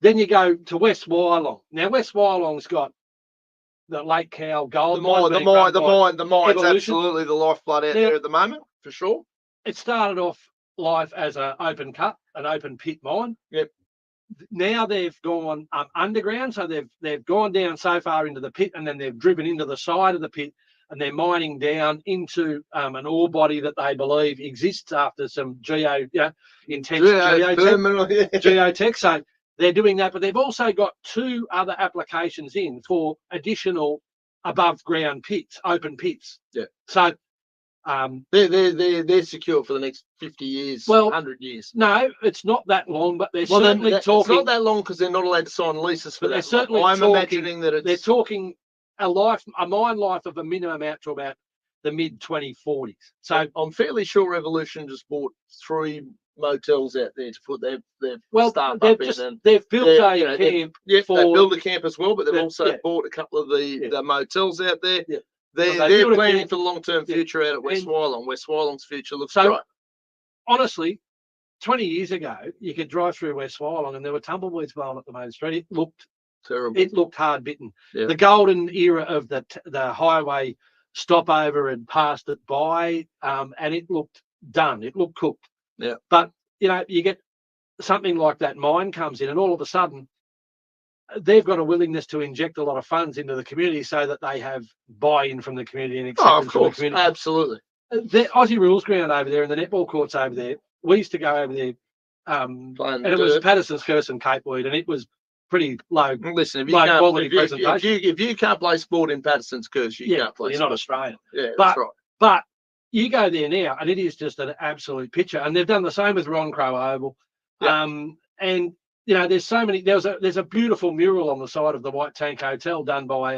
Then you go to West Wyalong. Now, West Wyalong's got the Lake Cowal gold mine. The mine's absolutely the lifeblood out there at the moment, for sure. It started off life as an open cut, an open pit mine. Yep. Now they've gone underground, so they've gone down so far into the pit, and then they've driven into the side of the pit, and they're mining down into an ore body that they believe exists after some intense geotech. So they're doing that, but they've also got 2 other applications in for additional above ground pits, open pits. Yeah. So they're secure for the next 50 years, 100 years. No, it's not that long, but they're certainly talking. It's not that long because they're not allowed to sign leases for that. They're certainly I'm imagining that they're talking a mine life of a minimum out to about the mid 2040s. So I'm fairly sure Revolution just bought 3 motels out there to put their staff they've up in. And they've built a camp. they for built a camp as well, but they've also yeah. bought a couple of the motels out there. Yeah. They're planning for the long-term future out at West Wyalong. West Wyalong's future looks bright. Honestly, 20 years ago, you could drive through West Wyalong and there were tumbleweeds blowing up the main street. It looked terrible. It looked hard bitten. Yeah. The golden era of the highway stopover had passed it by, and it looked done. It looked cooked. Yeah. But you get something like that mine comes in, and all of a sudden, they've got a willingness to inject a lot of funds into the community so that they have buy-in from the community and acceptance from the community. Absolutely. The Aussie Rules ground over there and the netball courts over there, we used to go over there, and it was Patterson's Curse and Cape Weed, and it was pretty low. Listen, if you can't play sport in Patterson's Curse, you can't play. You're sport. not Australian. Yeah, that's right. But you go there now, and it is just an absolute picture. And they've done the same with Ron Crow Oval. Yep. And there's so many. There's a beautiful mural on the side of the White Tank Hotel done by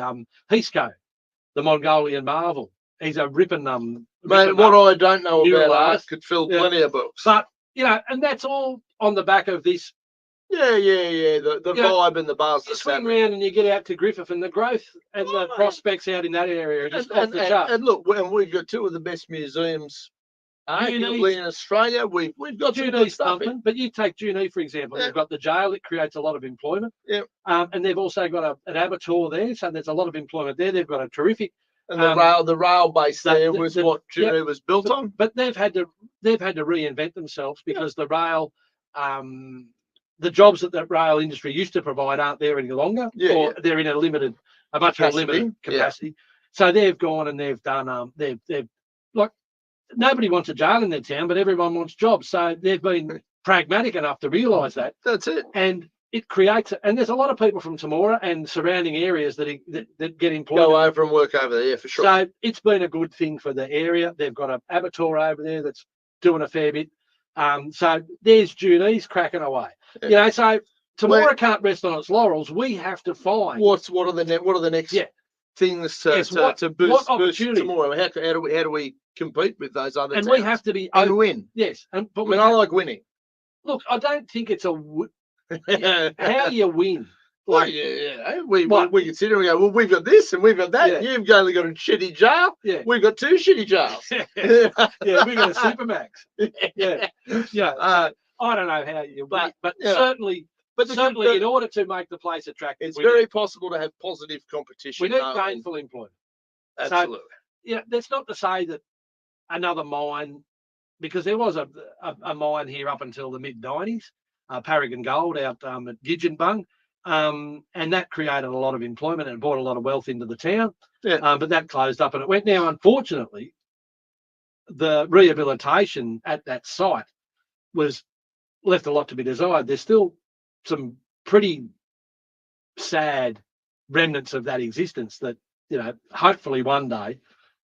Hisco, the Mongolian marvel. He's a ripping Mate, what I don't know about art could fill plenty of books. But and that's all on the back of this. Yeah. The vibe and the buzz. You swing around and you get out to Griffith, and the growth and the prospects out in that area are just off the chart. And look, we've got 2 of the best museums arguably in Australia. We've got some good stuff. But you take Junee, for example. They've got the jail. It creates a lot of employment. Yeah. And they've also got an abattoir there, so there's a lot of employment there. They've got a terrific. And the rail base there was what Junee was built on. But they've had to reinvent themselves because the rail, the jobs that the rail industry used to provide aren't there any longer. They're in a much more limited capacity. So they've gone and they've done they've like nobody wants a jail in their town, but everyone wants jobs. So they've been pragmatic enough to realise that. That's it. And it creates, and there's a lot of people from Temora and surrounding areas that get employed. Go over and work over there, for sure. So it's been a good thing for the area. They've got an abattoir over there that's doing a fair bit. So there's Junee's cracking away. Yeah. So Temora can't rest on its laurels. We have to find what are the next things to boost Temora. How do we compete with those other towns? We have to be and win. Yes, I like winning. Look, I don't think it's how you win. Like, we consider, we go, well, we've got this and we've got that. Yeah. You've only got a shitty jail. Yeah. We've got 2 shitty jails. We've got a Supermax. I don't know how you win, but certainly in order to make the place attractive, it's very possible to have positive competition. We need gainful employment. Absolutely. So, that's not to say that another mine, because there was a mine here up until the mid-90s, Paragon Gold out at Gidgenbung, and that created a lot of employment and brought a lot of wealth into the town. Yeah. But that closed up and it went. Now, unfortunately, the rehabilitation at that site was left a lot to be desired. There's still some pretty sad remnants of that existence that, hopefully one day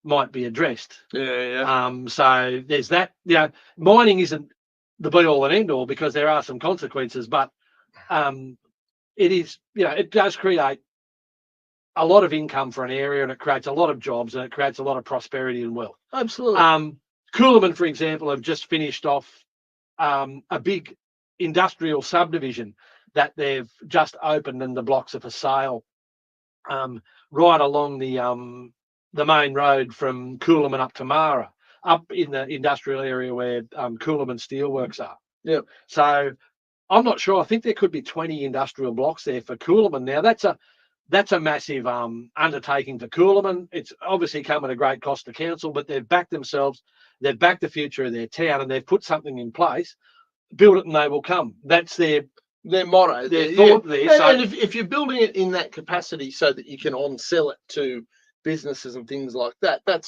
might be addressed. So there's that. Mining isn't the be all and end all because there are some consequences, but it is, it does create a lot of income for an area, and it creates a lot of jobs, and it creates a lot of prosperity and wealth. Absolutely. Coolaman, for example, have just finished off a big industrial subdivision that they've just opened, and the blocks are for sale right along the main road from Coolaman up to Mara, up in the industrial area where Coolaman Steelworks are. Yeah. So I'm not sure. I think there could be 20 industrial blocks there for Coolaman. Now that's a massive undertaking for Coolaman. It's obviously come at a great cost to council, but they've backed themselves. They've backed the future of their town, and they've put something in place. Build it and they will come. That's their motto. Their thought there. And if you're building it in that capacity so that you can on-sell it to businesses and things like that, that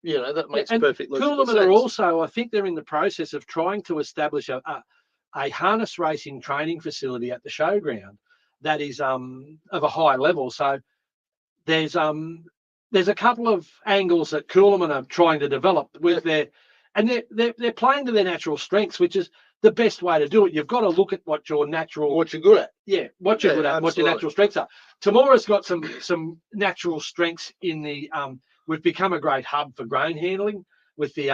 makes perfect sense. Coolaman are also, I think they're in the process of trying to establish a harness racing training facility at the showground that is of a high level. So there's a couple of angles that Coolaman are trying to develop with their and they're playing to their natural strengths, which is the best way to do it. You've got to look at what you're good at. Yeah, what you're good at, and what your natural strengths are. Tamora's got some natural strengths in the we've become a great hub for grain handling with the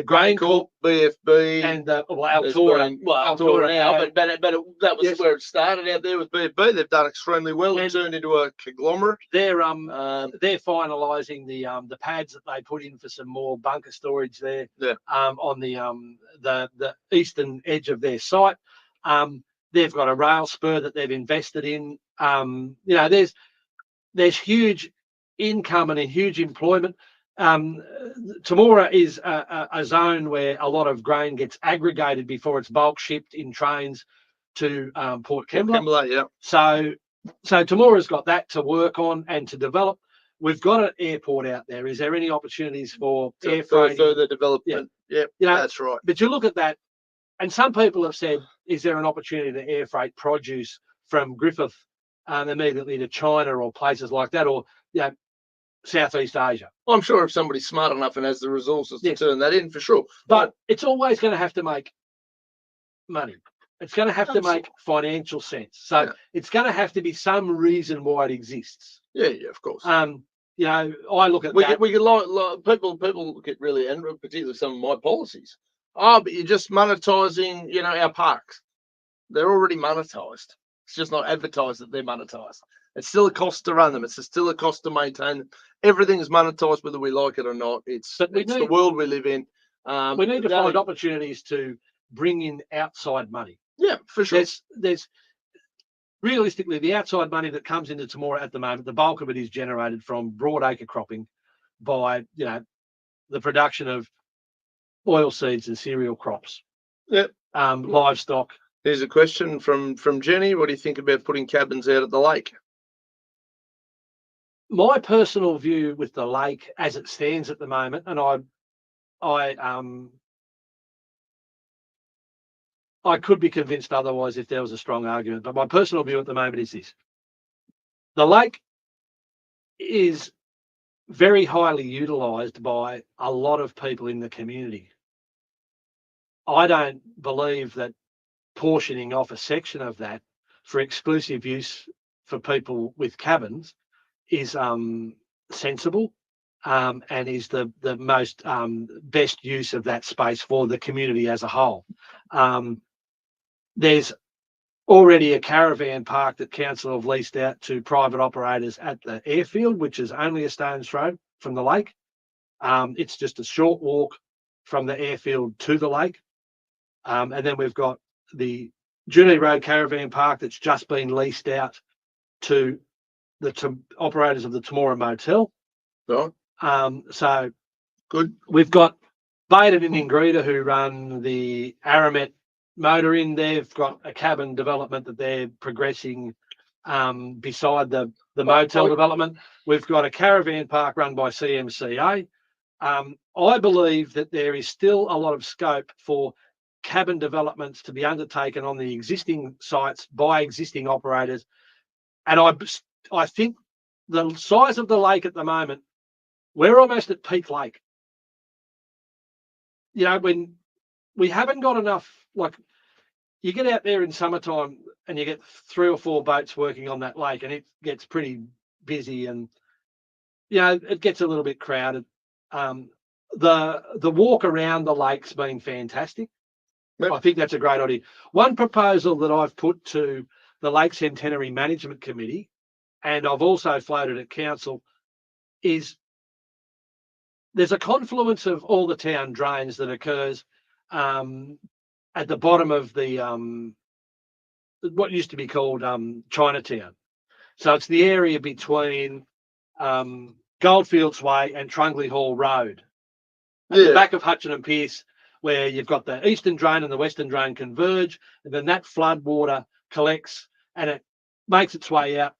grain corp BFB and Altura. Altura now, but that was where it started out there with BFB. They've done extremely well. It turned into a conglomerate. They're finalising the pads that they put in for some more bunker storage there. Yeah. On the eastern edge of their site. They've got a rail spur that they've invested in. There's huge income and a huge employment. Tamora is a zone where a lot of grain gets aggregated before it's bulk shipped in trains to Port Kembla. Yeah. So Tamora's got that to work on and to develop. We've got an airport out there. Is there any opportunities for air freight? Further development? Yeah, that's right. But you look at that, and some people have said, is there an opportunity to air freight produce from Griffith immediately to China or places like that, or Southeast Asia? Well, I'm sure if somebody's smart enough and has the resources to turn that in, for sure. But it's always going to have to make money. It's going to have to make financial sense. So it's going to have to be some reason why it exists. Yeah, of course. I look at we get people get really angry, particularly some of my policies. Oh, but you're just monetizing, our parks. They're already monetized. It's just not advertised that they're monetized. It's still a cost to run them. It's still a cost to maintain them. Everything is monetized whether we like it or not. It's the world we live in. We need to find opportunities to bring in outside money. Yeah, for sure. There's realistically the outside money that comes into Tamora at the moment. The bulk of it is generated from broadacre cropping by the production of oil seeds and cereal crops. Yep. Livestock. Here's a question from Jenny. What do you think about putting cabins out at the lake? My personal view with the lake as it stands at the moment, and I could be convinced otherwise if there was a strong argument, but my personal view at the moment is this. The lake is very highly utilised by a lot of people in the community. I don't believe that portioning off a section of that for exclusive use for people with cabins is sensible and is the most best use of that space for the community as a whole. There's already a caravan park that council have leased out to private operators at the airfield, which is only a stone's throw from the lake. It's just a short walk from the airfield to the lake. And then we've got the Junie Road Caravan Park that's just been leased out to the operators of the Tamora Motel. Right. So good. We've got Baden and Ingrida who run the Aramet Motor Inn. They've got a cabin development that they're progressing beside the motel development. We've got a caravan park run by CMCA. I believe that there is still a lot of scope for cabin developments to be undertaken on the existing sites by existing operators. And I think the size of the lake at the moment, we're almost at peak lake. When we haven't got enough, like you get out there in summertime and you get 3 or 4 boats working on that lake and it gets pretty busy and, it gets a little bit crowded. The walk around the lake's been fantastic. Yep. I think that's a great idea. One proposal that I've put to the Lake Centenary Management Committee, and I've also floated at council, is there's a confluence of all the town drains that occurs at the bottom of the what used to be called Chinatown. So it's the area between Goldfields Way and Trungley Hall Road. At the back of Hutchin and Pearce, where you've got the eastern drain and the western drain converge, and then that flood water collects and it makes its way out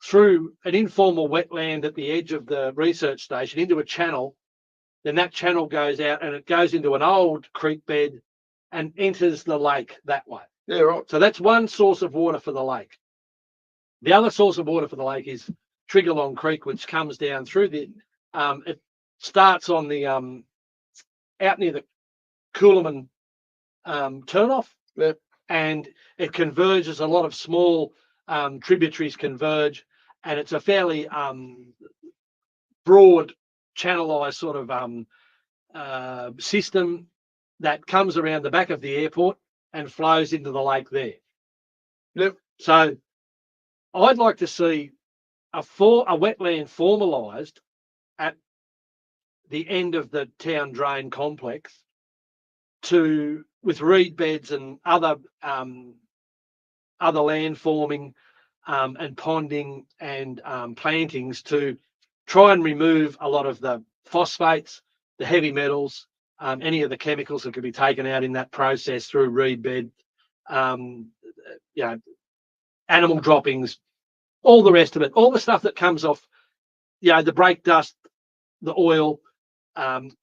through an informal wetland at the edge of the research station into a channel. Then that channel goes out and it goes into an old creek bed and enters the lake that way. Yeah, right. So that's one source of water for the lake. The other source of water for the lake is Triggerlong Creek, which comes down through it starts on the out near the Coolaman turnoff. Yeah. And it converges. A lot of small tributaries converge, and it's a fairly broad, channelized sort of system that comes around the back of the airport and flows into the lake there. Yep. So I'd like to see a wetland formalised at the end of the town drain complex with reed beds and other land forming and ponding and plantings to try and remove a lot of the phosphates, the heavy metals, any of the chemicals that could be taken out in that process through reed bed, animal droppings, all the rest of it, all the stuff that comes off, the brake dust, the oil,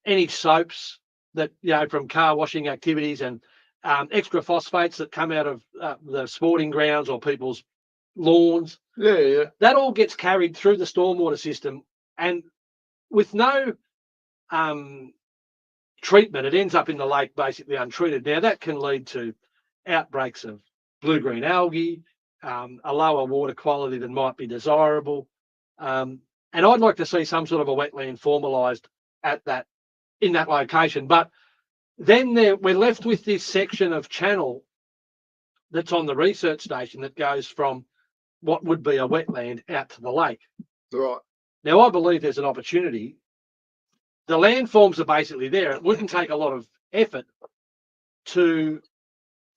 any soaps that, from car washing activities and extra phosphates that come out of the sporting grounds or people's lawns. Yeah. That all gets carried through the stormwater system, and with no treatment, it ends up in the lake basically untreated. Now that can lead to outbreaks of blue-green algae, a lower water quality than might be desirable. And I'd like to see some sort of a wetland formalised in that location. But then we're left with this section of channel that's on the research station that goes from what would be a wetland out to the lake. Right. Now, I believe there's an opportunity. The landforms are basically there. It wouldn't take a lot of effort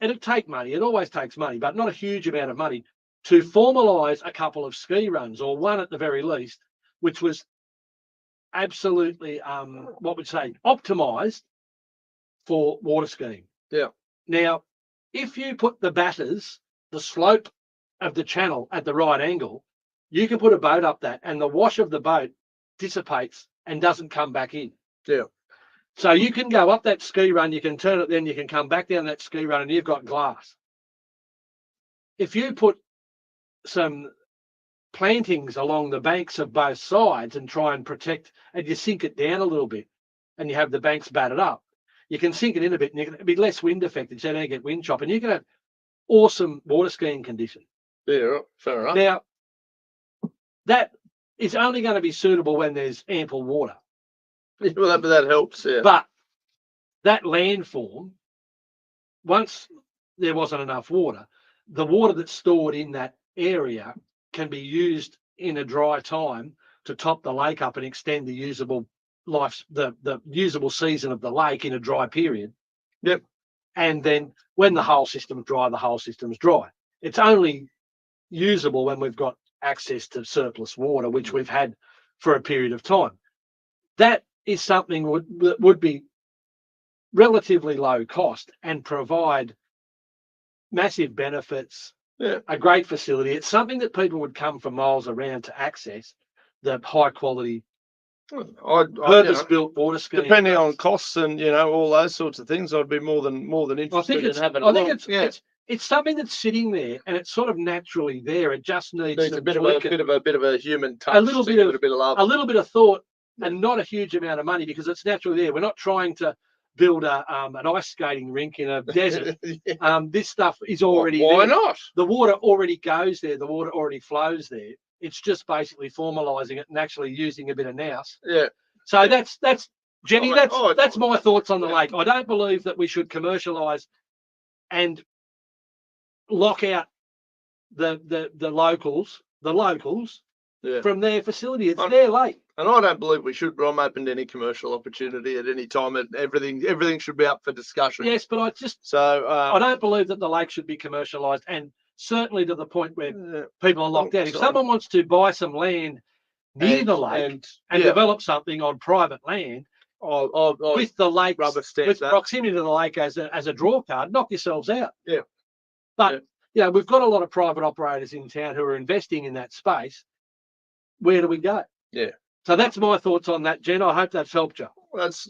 it'd take money. It always takes money, but not a huge amount of money to formalise a couple of ski runs, or one at the very least, which was absolutely, optimised for water skiing. Yeah. Now, if you put the slope of the channel at the right angle, you can put a boat up that, and the wash of the boat dissipates and doesn't come back in. Yeah. So you can go up that ski run, you can turn it, then you can come back down that ski run, and you've got glass. If you put some plantings along the banks of both sides and try and protect, and you sink it down a little bit, and you have the banks battered up, you can sink it in a bit, and you can be less wind affected, so you don't get wind chop, and you can have awesome water skiing conditions. Yeah, fair enough. Now, that is only going to be suitable when there's ample water. Well, that helps, yeah. But that landform, once there wasn't enough water, the water that's stored in that area can be used in a dry time to top the lake up and extend the usable the usable season of the lake in a dry period. Yep. And then when the whole system's dry, the whole system's dry. It's only usable when we've got access to surplus water, which we've had for a period of time. That is something that would be relatively low cost and provide massive benefits. Yeah. A great facility. It's something that people would come from miles around to access the high quality, purpose-built water skiing. Depending on costs and all those sorts of things, I'd be more than interested in having. I think it's something that's sitting there, and it's sort of naturally there. It just needs a bit of a human touch, a little bit of love, a little bit of thought, and not a huge amount of money, because it's naturally there. We're not trying to build an ice skating rink in a desert. Yeah. This stuff is already Why there. not? The water already goes there. The water already flows there. It's just basically formalising it and actually using a bit of nous. Yeah. So that's Jenny. That's my thoughts on the lake. I don't believe that we should commercialise and lock out the locals from their facility. It's their lake. And I don't believe we should, but I'm open to any commercial opportunity at any time. And everything should be up for discussion. Yes, but I don't believe that the lake should be commercialised, and certainly to the point where people are locked out. If someone wants to buy some land near the lake and develop something on private land, with the lake, with proximity to the lake as a draw card, knock yourselves out. Yeah. But we've got a lot of private operators in town who are investing in that space. Where do we go? Yeah. So that's my thoughts on that, Jen. I hope that's helped you. That's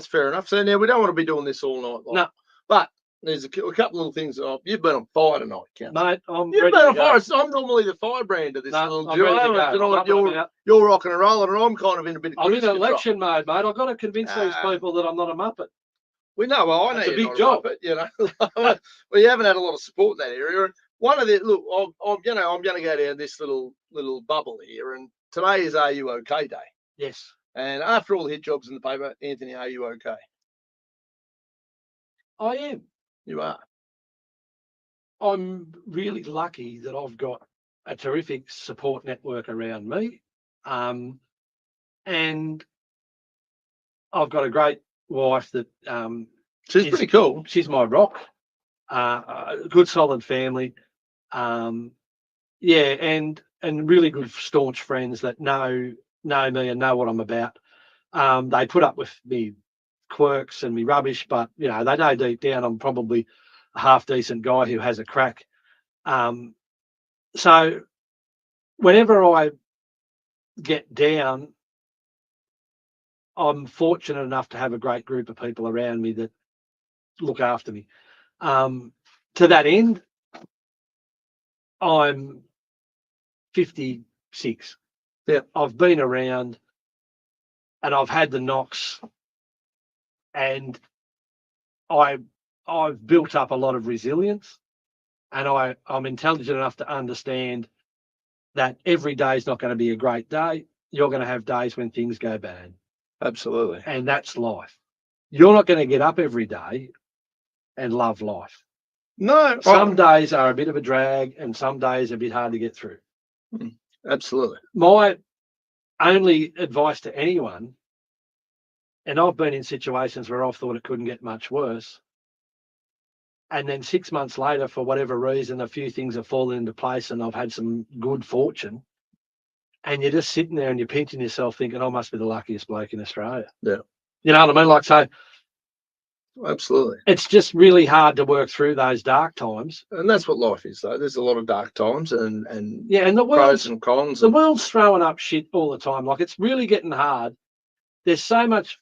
fair enough. So now we don't want to be doing this all night long. No. But there's a couple of little things. You've been on fire tonight, Council. Mate, I'm You've ready been to on go. fire. I'm normally the firebrand of this No, little I'm duo. ready to go. Tonight I'm up and about. you're rocking and rolling, and I'm kind of in a bit of I'm in cruise control. election mode, mate. I've got to convince these Ah. people that I'm not a muppet. We know. Well, I know It's a you're big not job. Muppet, you know. Well, you haven't had a lot of support in that area. And one of the look, I'm going to go down this little bubble here, and today is Are You OK Day. Yes. And after all the hit jobs in the paper, Anthony, are you okay? I am. You are. I'm really lucky that I've got a terrific support network around me. And I've got a great wife that She's pretty cool. She's my rock. A good solid family. Yeah, and really good staunch friends that know me and know what I'm about. They put up with me quirks and me rubbish, but you know, they know deep down I'm probably a half decent guy who has a crack. So whenever I get down, I'm fortunate enough to have a great group of people around me that look after me. To that end, I'm 56. Yeah, I've been around and I've had the knocks, and I've built up a lot of resilience, and I'm intelligent enough to understand that every day is not going to be a great day. You're going to have days when things go bad. absolutely. And that's life. You're not going to get up every day and love life. No. Some days are a bit of a drag and some days are a bit hard to get through. Absolutely. My only advice to anyone, and I've been in situations where I've thought it couldn't get much worse, and then 6 months later, for whatever reason, a few things have fallen into place and I've had some good fortune, and you're just sitting there and you're pinching yourself thinking, I must be the luckiest bloke in Australia. Yeah. You know what I mean? Like, so absolutely. It's just really hard to work through those dark times. And that's what life is, though. There's a lot of dark times and yeah, and the pros and cons. The world's throwing up shit all the time. Like, it's really getting hard. There's so much,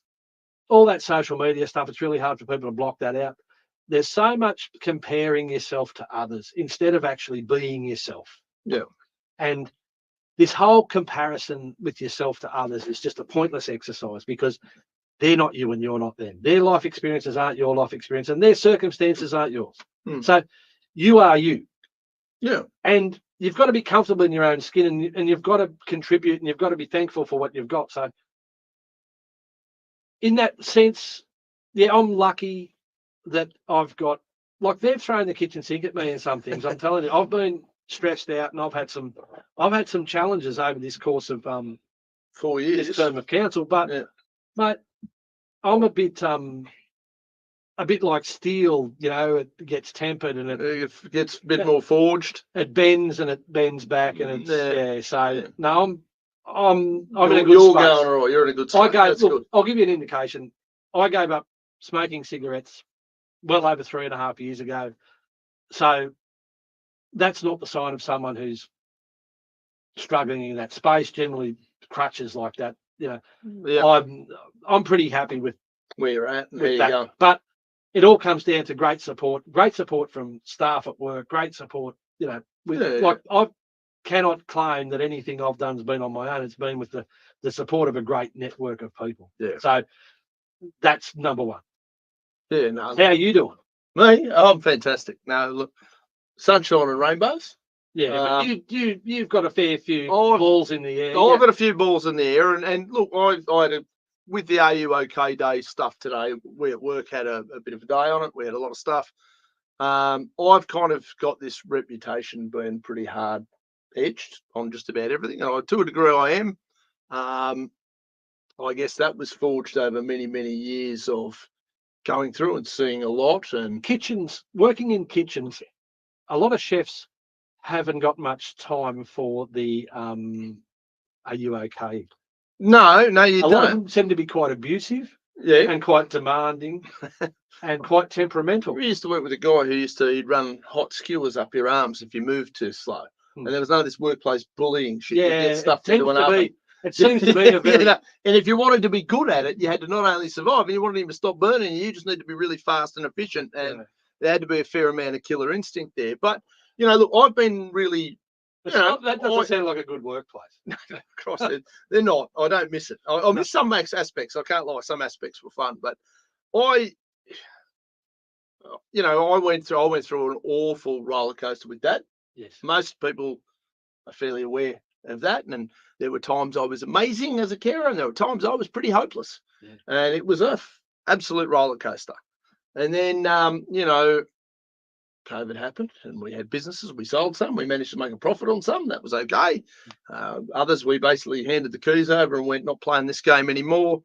all that social media stuff, it's really hard for people to block that out. There's so much comparing yourself to others instead of actually being yourself. Yeah. And this whole comparison with yourself to others is just a pointless exercise, because they're not you and you're not them. Their life experiences aren't your life experience, and their circumstances aren't yours. So you are you. Yeah. And you've got to be comfortable in your own skin, and you've got to contribute, and you've got to be thankful for what you've got. So in that sense, yeah, I'm lucky that I've got, like, they've thrown the kitchen sink at me in some things. I'm telling you, I've been stressed out, and I've had some challenges over this course of 4 years, this term of council. But mate, I'm a bit like steel, you know. It gets tempered and it gets a bit more forged. It bends and it bends back, and it's no, I'm in a good you're space. Going all right. You're in a good space. I'll give you an indication. I gave up smoking cigarettes well over 3.5 years ago. So that's not the sign of someone who's struggling in that space. Generally, crutches like that, you know. I'm pretty happy with where you're at. There you go. But it all comes down to great support from staff at work, great support, you know. Like, I cannot claim that anything I've done has been on my own. It's been with the support of a great network of people. Yeah. So that's number one. Yeah. No. How are you doing? Me? I'm fantastic. No, look, sunshine and rainbows. Yeah, but you've got a fair few balls in the air. I've got a few balls in the air, and look, I had with the Are You OK Day stuff today. We at work had a bit of a day on it. We had a lot of stuff. I've kind of got this reputation being pretty hard edged on just about everything, and to a degree I am. I guess that was forged over many years of going through and seeing a lot. And working in kitchens, a lot of chefs haven't got much time for the Are You OK? No, you don't. A lot of them seem to be quite abusive, and quite demanding, and quite temperamental. We used to work with a guy who he'd run hot skewers up your arms if you moved too slow, and there was none of this workplace bullying shit. Yeah, get stuff into an oven. It seems to be a very... and if you wanted to be good at it, you had to not only survive, and you wanted him to stop burning you just need to be really fast and efficient. And there had to be a fair amount of killer instinct there. But, look, I've been really, that doesn't sound like a good workplace. Christ, they're not. I don't miss it. I miss some aspects. I can't lie. Some aspects were fun, but I went through an awful roller coaster with that. Yes. Most people are fairly aware of that. And there were times I was amazing as a carer, and there were times I was pretty hopeless. Yeah. And it was a absolute roller coaster. And then, COVID happened and we had businesses. We sold some. We managed to make a profit on some. That was okay. Others, we basically handed the keys over and went, not playing this game anymore.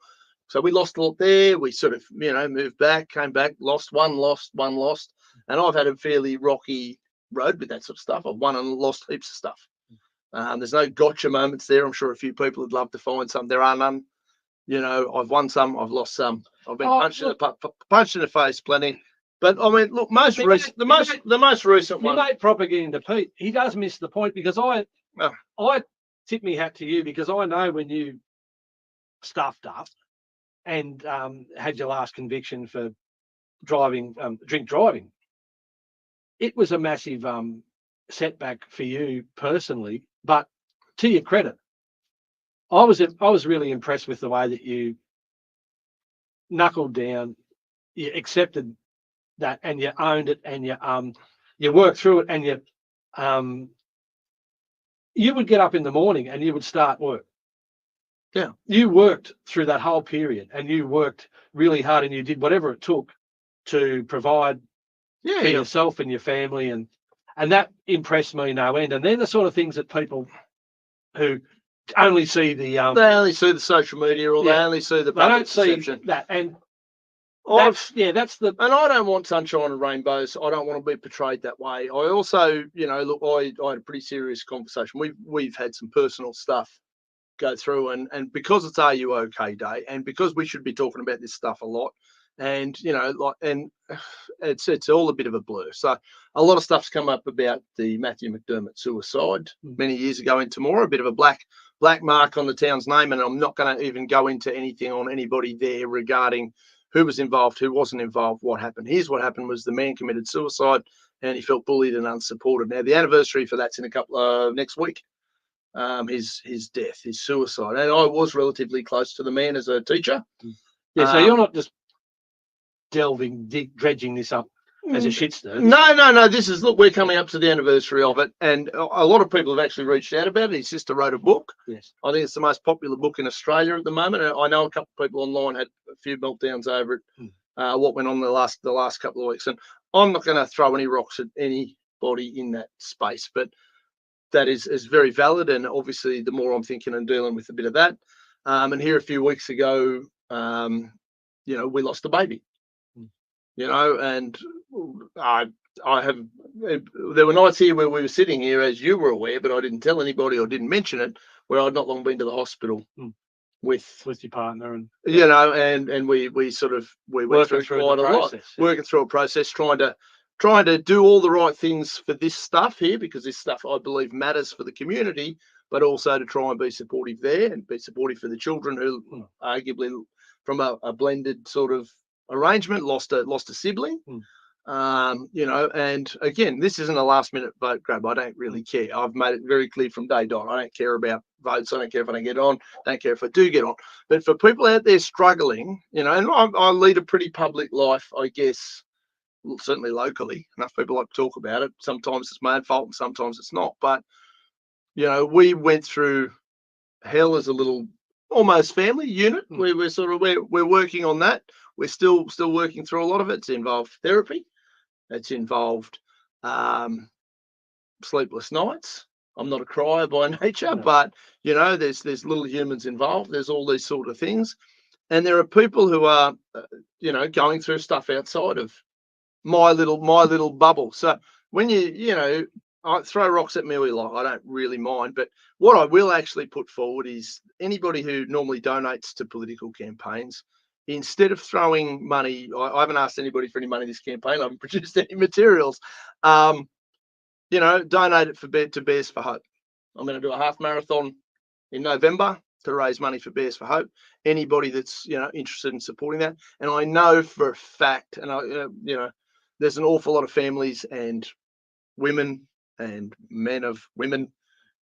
So we lost a lot there. We sort of, moved back, came back, lost one. And I've had a fairly rocky road with that sort of stuff. I've won and lost heaps of stuff. There's no gotcha moments there. I'm sure a few people would love to find some. There are none. I've won some. I've lost some. I've been punched in the face plenty. But I mean, look, the most recent one. You made propaganda, Pete. He does miss the point, because I tip me hat to you, because I know when you stuffed up and had your last conviction for drink driving, it was a massive setback for you personally. But to your credit, I was really impressed with the way that you knuckled down, you accepted that, and you owned it, and you worked through it, and you would get up in the morning and you would start work. Yeah, you worked through that whole period, and you worked really hard, and you did whatever it took to provide for yourself and your family, and that impressed me no end. And they're the sort of things that people who only see the they only see the social media, or they only see the they don't see perception. that. And that's the. And I don't want sunshine and rainbows. I don't want to be portrayed that way. I also, look, I had a pretty serious conversation. We've had some personal stuff go through, and because it's Are You OK Day, and because we should be talking about this stuff a lot, and it's all a bit of a blur. So a lot of stuff's come up about the Matthew McDermott suicide many years ago in Temora, a bit of a black mark on the town's name, and I'm not going to even go into anything on anybody there regarding who was involved, who wasn't involved, what happened. Here's what happened: was the man committed suicide, and he felt bullied and unsupported. Now the anniversary for that's in a couple next week. His death, his suicide, and I was relatively close to the man as a teacher. Yeah, so you're not just dredging this up as a shitster. No. This is, look, we're coming up to the anniversary of it, and a lot of people have actually reached out about it. His sister wrote a book. Yes, I think it's the most popular book in Australia at the moment. I know a couple of people online had a few meltdowns over it. What went on the last couple of weeks, and I'm not going to throw any rocks at anybody in that space, but that is very valid. And obviously, the more I'm thinking and dealing with a bit of that, and here a few weeks ago, we lost a baby. And I have. There were nights here where we were sitting here, as you were aware, but I didn't tell anybody or didn't mention it, where I'd not long been to the hospital with your partner, and and we went through quite a lot, working through a process, trying to do all the right things for this stuff here, because this stuff, I believe, matters for the community, but also to try and be supportive there and be supportive for the children who arguably, from a blended sort of arrangement, lost a sibling. And again, this isn't a last minute vote grab. I don't really care. I've made it very clear from day dot. I don't care about votes. I don't care if I don't get on. I don't care if I do get on. But for people out there struggling, and I lead a pretty public life, I guess. Certainly locally, enough people like to talk about it. Sometimes it's my own fault and sometimes it's not. But we went through hell as a little almost family unit. We're working on that. We're still working through a lot of it. It's involved therapy. It's involved sleepless nights. I'm not a crier by nature, but there's little humans involved. There's all these sort of things, and there are people who are going through stuff outside of my little bubble. So when I throw rocks at me, I don't really mind. But what I will actually put forward is anybody who normally donates to political campaigns, instead of throwing money, I haven't asked anybody for any money this campaign. I haven't produced any materials. Donate it to Bears for Hope. I'm going to do a half marathon in November to raise money for Bears for Hope. Anybody that's interested in supporting that, and I know for a fact, and there's an awful lot of families and women and men of women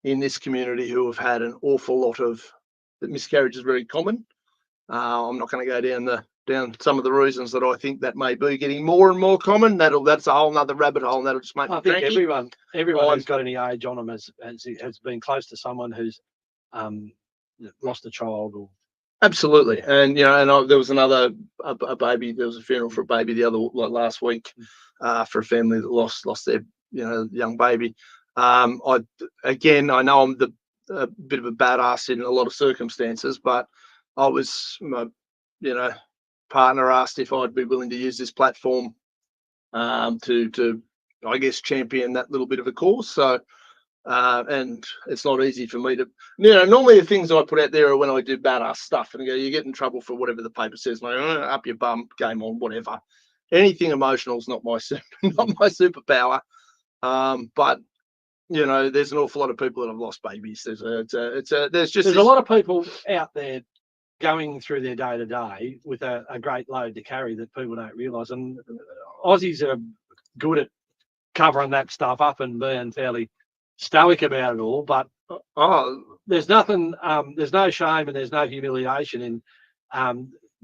in this community who have had an awful lot of miscarriage is very common. I'm not going to go down some of the reasons that I think that may be getting more and more common. That's a whole nother rabbit hole, and that'll just make me think cranky. everyone who's got any age on them has been close to someone who's lost a child or. Absolutely, and there was a baby. There was a funeral for a baby last week for a family that lost their young baby. I know I'm a bit of a badass in a lot of circumstances, but my partner asked if I'd be willing to use this platform to I guess champion that little bit of a cause. So. And it's not easy for me to, normally the things I put out there are when I do badass stuff and you get in trouble for whatever the paper says, like, up your bum, game on, whatever. Anything emotional is not my superpower. But there's an awful lot of people that have lost babies. There's a lot of people out there going through their day to day with a great load to carry that people don't realise, and Aussies are good at covering that stuff up and being fairly stoic about it all, but there's nothing, there's no shame and there's no humiliation in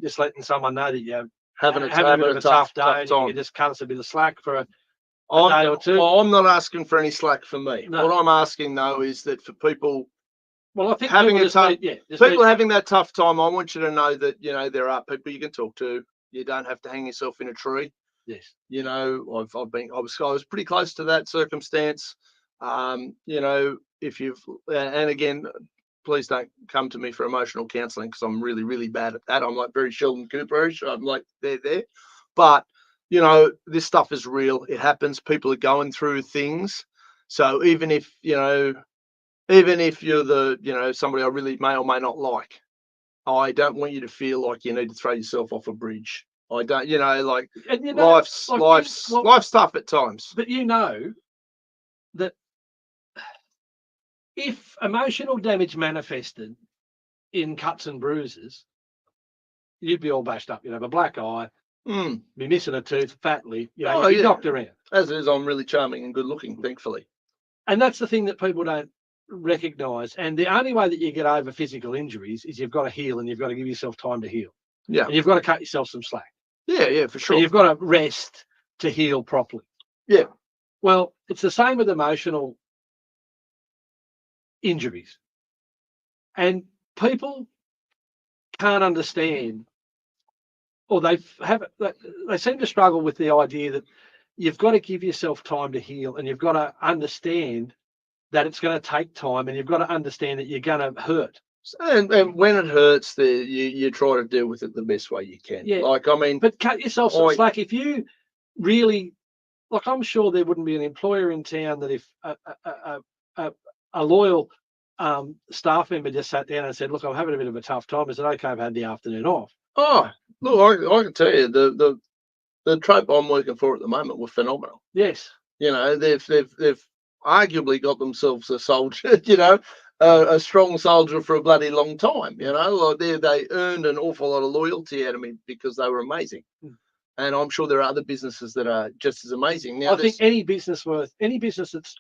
just letting someone know that you're having a bit of a tough day and you can just cut us a bit of slack for a day or two. I'm not asking for any slack for me. No. What I'm asking though is that for people, I think having having that tough time, I want you to know that there are people you can talk to. You don't have to hang yourself in a tree. Yes. I was pretty close to that circumstance. If you've, and again, please don't come to me for emotional counselling because I'm really, really bad at that. I'm like very Sheldon Cooperish. I'm like there, but this stuff is real. It happens. People are going through things. So even if you're somebody I really may or may not like, I don't want you to feel like you need to throw yourself off a bridge. I don't, life's tough at times. But that if emotional damage manifested in cuts and bruises, you'd be all bashed up. You'd have a black eye, be missing a tooth, fatly, you'd be knocked around. As it is, I'm really charming and good looking, thankfully. And that's the thing that people don't recognise. And the only way that you get over physical injuries is you've got to heal and you've got to give yourself time to heal. Yeah. And you've got to cut yourself some slack. Yeah, for sure. And you've got to rest to heal properly. Yeah. Well, it's the same with emotional injuries, and people can't understand, or they seem to struggle with the idea that you've got to give yourself time to heal, and you've got to understand that it's going to take time, and you've got to understand that you're going to hurt. And when it hurts, you try to deal with it the best way you can. Yeah. But cut yourself some slack. If you really, I'm sure there wouldn't be an employer in town that if a loyal staff member just sat down and said, "Look, I'm having a bit of a tough time. Is it okay if I had the afternoon off?" Oh, look, I can tell you the trope I'm working for at the moment were phenomenal. Yes, they've arguably got themselves a soldier, a strong soldier for a bloody long time. They earned an awful lot of loyalty out of me because they were amazing. And I'm sure there are other businesses that are just as amazing. Now, I think any business that's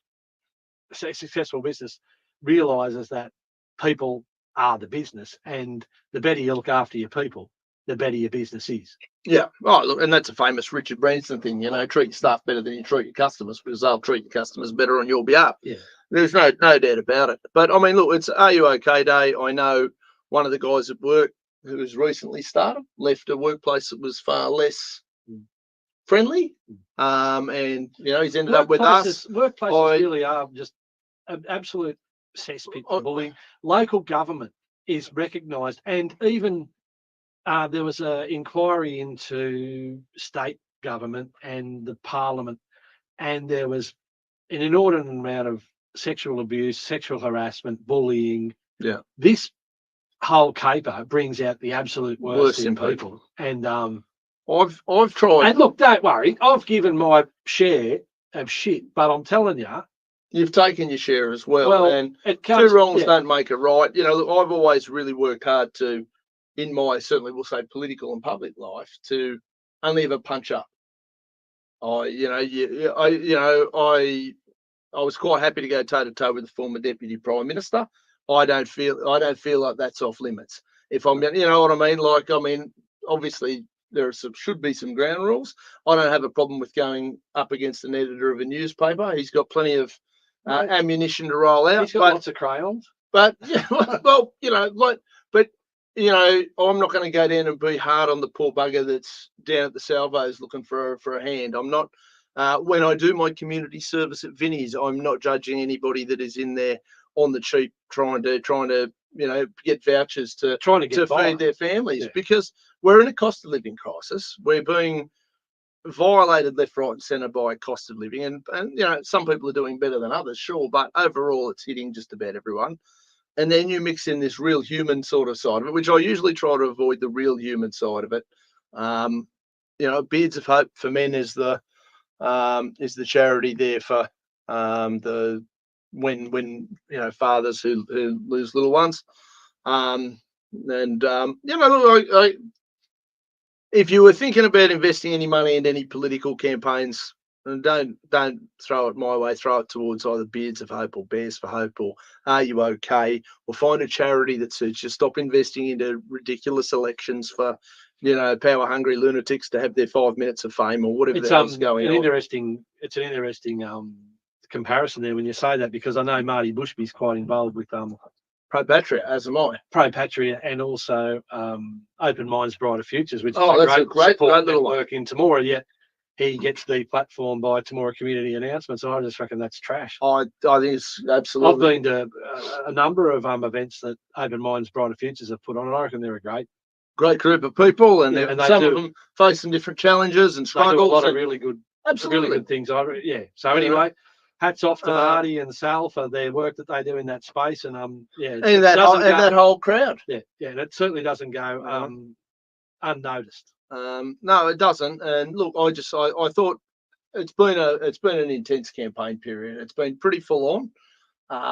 a successful business realizes that people are the business, and the better you look after your people, the better your business is. Yeah. Oh, look, and that's a famous Richard Branson thing. Treat your staff better than you treat your customers because they'll treat your customers better on your behalf. Yeah. There's no doubt about it. But I mean, look, it's Are You OK Day. I know one of the guys at work who has recently started left a workplace that was far less friendly, and he's ended up with us. Workplaces really are just an absolute cesspit for bullying. Local government is recognised, and even there was an inquiry into state government and the parliament, and there was an inordinate amount of sexual abuse, sexual harassment, bullying. Yeah, this whole caper brings out the absolute worst in people. And I've tried. And look, don't worry, I've given my share of shit, but I'm telling you, you've taken your share as well. And two wrongs don't make a right. Look, I've always really worked hard to, in my certainly we'll say political and public life, to only ever punch up. I was quite happy to go toe to toe with the former deputy prime minister. I don't feel like that's off limits. If I'm, you know what I mean? Like, I mean, obviously there should be some ground rules. I don't have a problem with going up against an editor of a newspaper. He's got plenty of ammunition to roll out. He's got lots of crayons. But well, but I'm not going to go down and be hard on the poor bugger that's down at the salvos looking for a hand. I'm not. When I do my community service at Vinnie's, I'm not judging anybody that is in there on the cheap trying to get vouchers to feed their families, because we're in a cost of living crisis. We're being violated left, right, and centre by cost of living, and some people are doing better than others, sure, but overall it's hitting just about everyone. And then you mix in this real human sort of side of it, which I usually try to avoid, the real human side of it. Beards of Hope for Men is the charity there for when fathers who lose little ones. If you were thinking about investing any money in any political campaigns, don't throw it my way. Throw it towards either Beards of Hope or Bears for Hope or Are You OK? Or find a charity that suits you. Stop investing into ridiculous elections for power hungry lunatics to have their 5 minutes of fame or whatever the hell's going on. It's an interesting comparison there when you say that, because I know Marty Bushby's quite involved with Pro Patria, as am I. Pro Patria, and also Open Minds, Brighter Futures, which is a great little work in Temora. Yet he gets the platform by Temora Community Announcements, and I just reckon that's trash. I think it's absolutely. I've been to a number of events that Open Minds, Brighter Futures have put on, and I reckon they're a great group of people, and some of them face some different challenges and struggles. They do a lot of really good things. So anyway, hats off to Marty and Sal for their work that they do in that space, and and that whole crowd. And it certainly doesn't go unnoticed. No, it doesn't. And look, I thought it's been an intense campaign period. It's been pretty full on.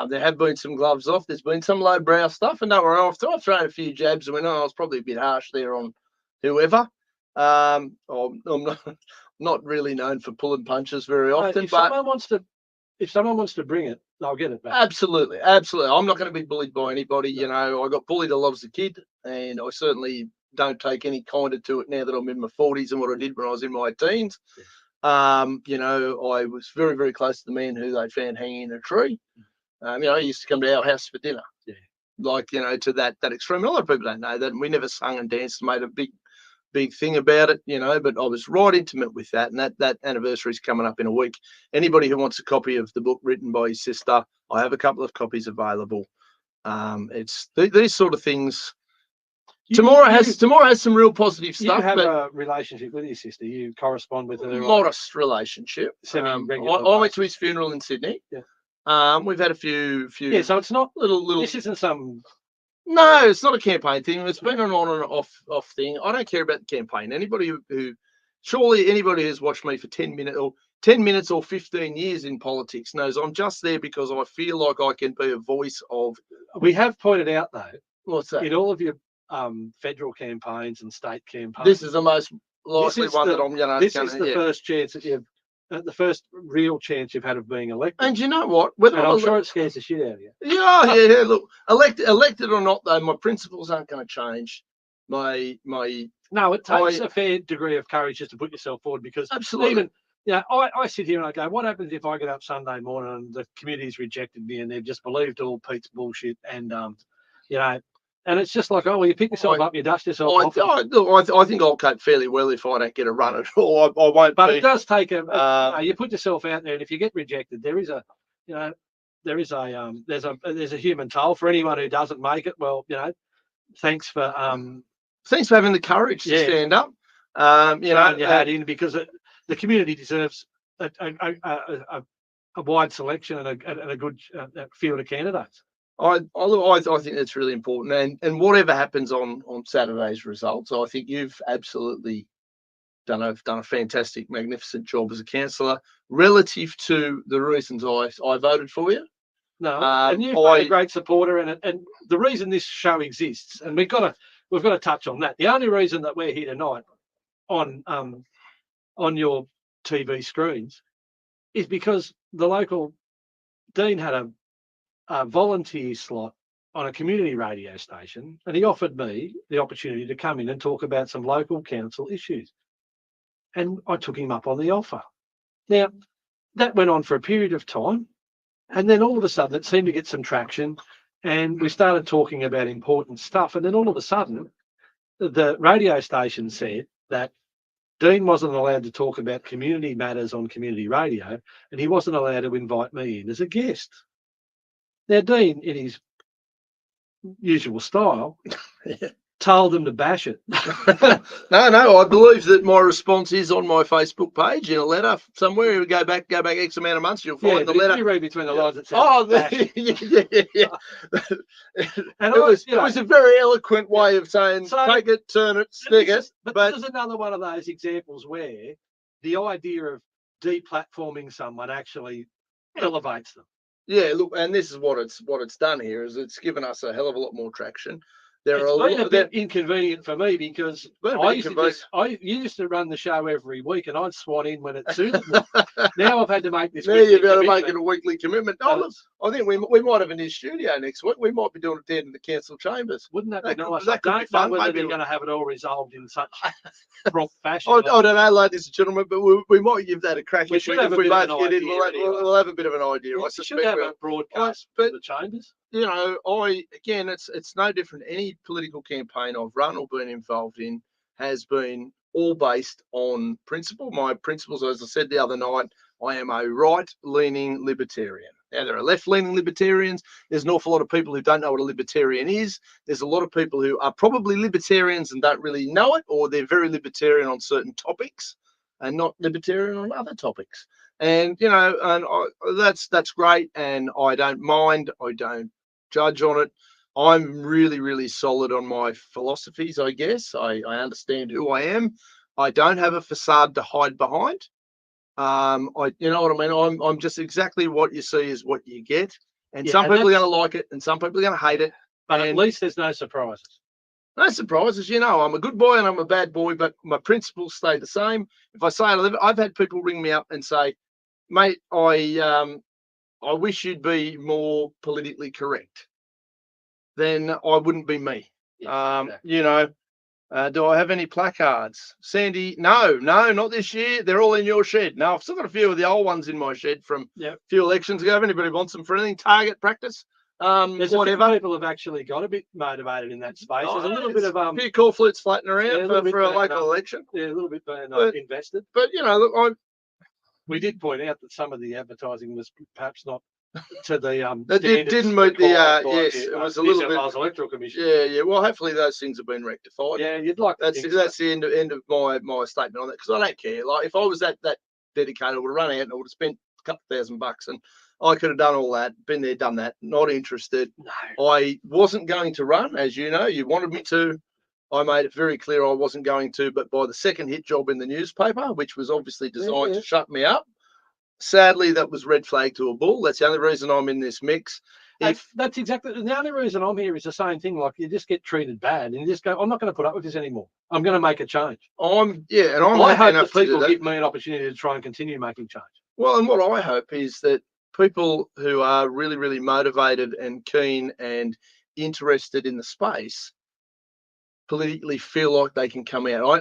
There have been some gloves off. There's been some lowbrow stuff, and don't worry, I've thrown a few jabs, and I was probably a bit harsh there on whoever. I'm not really known for pulling punches very often. If someone wants to bring it, they'll get it back. Absolutely. I'm not going to be bullied by anybody. I got bullied a lot as a kid, and I certainly don't take any kinder to it now that I'm in my 40s than what I did when I was in my teens. I was very, very close to the man who they found hanging in a tree. He used to come to our house for dinner. To that extreme. A lot of people don't know that, and we never sung and danced and made a big thing about it, but I was right intimate with that, and that anniversary is coming up in a week. Anybody who wants a copy of the book written by his sister, I have a couple of copies available. It's these sort of things. Tomorrow has some real positive stuff. You have a relationship with your sister. You correspond with her. Modest relationship. I went to his funeral in Sydney. We've had a few. Yeah, so it's not little. This isn't some. No, it's not a campaign thing. It's been an on and off thing. I don't care about the campaign. Anybody who's watched me for 10 minutes or 15 years in politics knows I'm just there because I feel like I can be a voice of. We have pointed out though. What's that? In all of your federal campaigns and state campaigns, this is the most likely one that I'm going to. This is the first chance that you've. The first real chance you've had of being elected. And you know what? I'm sure it scares the shit out of you. Yeah. Look, elected or not, though, my principles aren't going to change. No, it takes a fair degree of courage just to put yourself forward, because absolutely. Even, I sit here and I go, what happens if I get up Sunday morning and the community's rejected me and they've just believed all Pete's bullshit, and and it's just like, you pick yourself up, you dust yourself off. I think I'll cope fairly well if I don't get a run at all. I won't. But it does take you put yourself out there, and if you get rejected, there's a human toll for anyone who doesn't make it. Well, thanks for having the courage to stand up. Your hat in, because the community deserves a wide selection and a good field of candidates. I think that's really important, and whatever happens on Saturday's results, I think you've absolutely done a fantastic, magnificent job as a councillor relative to the reasons I voted for you. No, and you've been a great supporter, and the reason this show exists, and we've got to touch on that. The only reason that we're here tonight on your TV screens is because the local dean had a volunteer slot on a community radio station, and he offered me the opportunity to come in and talk about some local council issues. And I took him up on the offer. Now, that went on for a period of time, and then all of a sudden it seemed to get some traction, and we started talking about important stuff. And then all of a sudden, the radio station said that Dean wasn't allowed to talk about community matters on community radio, and he wasn't allowed to invite me in as a guest. Now, Dean, in his usual style, told them to bash it. No, I believe that my response is on my Facebook page in a letter somewhere. You go back X amount of months, you'll find the letter. You read between the lines, it says, yeah. And it was a very eloquent way of saying, take it, turn it, stick it. But this is another one of those examples where the idea of deplatforming someone actually elevates them. Yeah, look, and this is what it's done here is it's given us a hell of a lot more traction. It's been a bit inconvenient for me because you used to run the show every week and I'd swan in when it suited me. Now I've had to make this. Now you've got to make it a weekly commitment. I think we might have a new studio next week. We might be doing it down in the council chambers. Wouldn't that be nice? I don't know whether they're going to have it all resolved in such prompt fashion. I don't know, ladies and gentlemen, but we might give that a crack. We should have a bit of an idea. We'll have a bit of an idea. I suspect should have a broadcast for the chambers. You know, it's no different. Any political campaign I've run or been involved in has been all based on principle. My principles, as I said the other night, I am a right-leaning libertarian. Now, there are left-leaning libertarians. There's an awful lot of people who don't know what a libertarian is. There's a lot of people who are probably libertarians and don't really know it, or they're very libertarian on certain topics and not libertarian on other topics. And, you know, that's great, and I don't mind. I don't judge on it. I'm really, really solid on my philosophies, I guess. I understand who I am. I don't have a facade to hide behind. You know what I mean? I'm just exactly what you see is what you get. And some people are going to like it and some people are going to hate it. But at least there's no surprises. No surprises. You know, I'm a good boy and I'm a bad boy, but my principles stay the same. If I say I've had people ring me up and say, mate, I wish you'd be more politically correct. Then I wouldn't be me. Exactly. You know, do I have any placards? Sandy, no, not this year. They're all in your shed. No, I've still got a few of the old ones in my shed from a few elections ago. If anybody wants them for anything, Target, practice, whatever. People have actually got a bit motivated in that space. There's a little bit of a few call flutes floating around for a local election. Yeah, a little bit invested. But you know, look, we did point out that some of the advertising was perhaps not to the it didn't meet the yes, it was a little bit Electoral Commission. Yeah. Well, hopefully those things have been rectified. Yeah, you'd like that's the end of my statement on that, because I don't care. Like if I was that dedicated, I would have run out and I would have spent a couple $1,000 and I could have done all that, been there, done that. Not interested. No. I wasn't going to run, as you know. You wanted me to. I made it very clear I wasn't going to. But by the second hit job in the newspaper, which was obviously designed to shut me up, sadly, that was red flag to a bull. That's the only reason I'm in this mix. That's exactly the only reason I'm here is the same thing. Like you just get treated bad and you just go, I'm not going to put up with this anymore. I'm going to make a change. I hope that people give me an opportunity to try and continue making change. Well, and what I hope is that people who are really, really motivated and keen and interested in the space politically feel like they can come out. I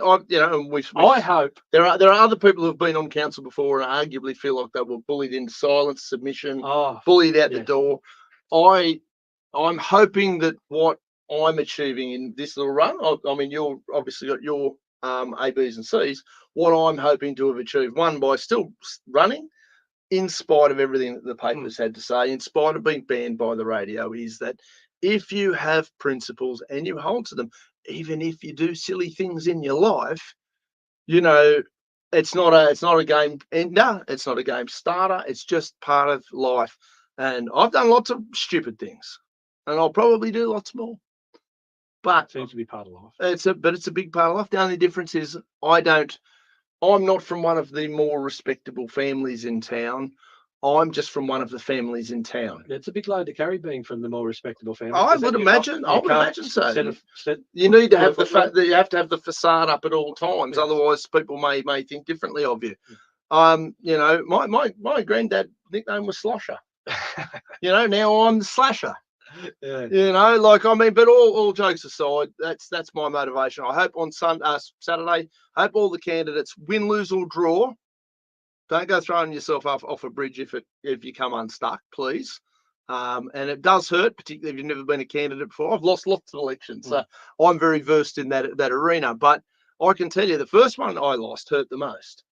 hope there are other people who've been on council before and arguably feel like they were bullied into silence, submission, bullied out the door. I'm hoping that what I'm achieving in this little run, I mean, you've obviously got your A, B's and C's. What I'm hoping to have achieved, one, by still running, in spite of everything that the papers had to say, in spite of being banned by the radio, is that if you have principles and you hold to them, even if you do silly things in your life, you know, it's not a game ender, it's not a game starter, it's just part of life. And I've done lots of stupid things, and I'll probably do lots more. But it seems to be part of life. It's a big part of life. The only difference is I'm not from one of the more respectable families in town. I'm just from one of the families in town. It's a big load to carry being from the more respectable family. I would imagine so. You need to have you have to have the facade up at all times. Otherwise, people may think differently of you. You know, my granddad nickname was Slosher. You know, now I'm the Slasher. Yeah. You know, like, I mean, but all jokes aside, that's my motivation. I hope on Saturday, I hope all the candidates win, lose or draw. Don't go throwing yourself off a bridge if you come unstuck, please. And it does hurt, particularly if you've never been a candidate before. I've lost lots of elections, so I'm very versed in that arena. But I can tell you, the first one I lost hurt the most,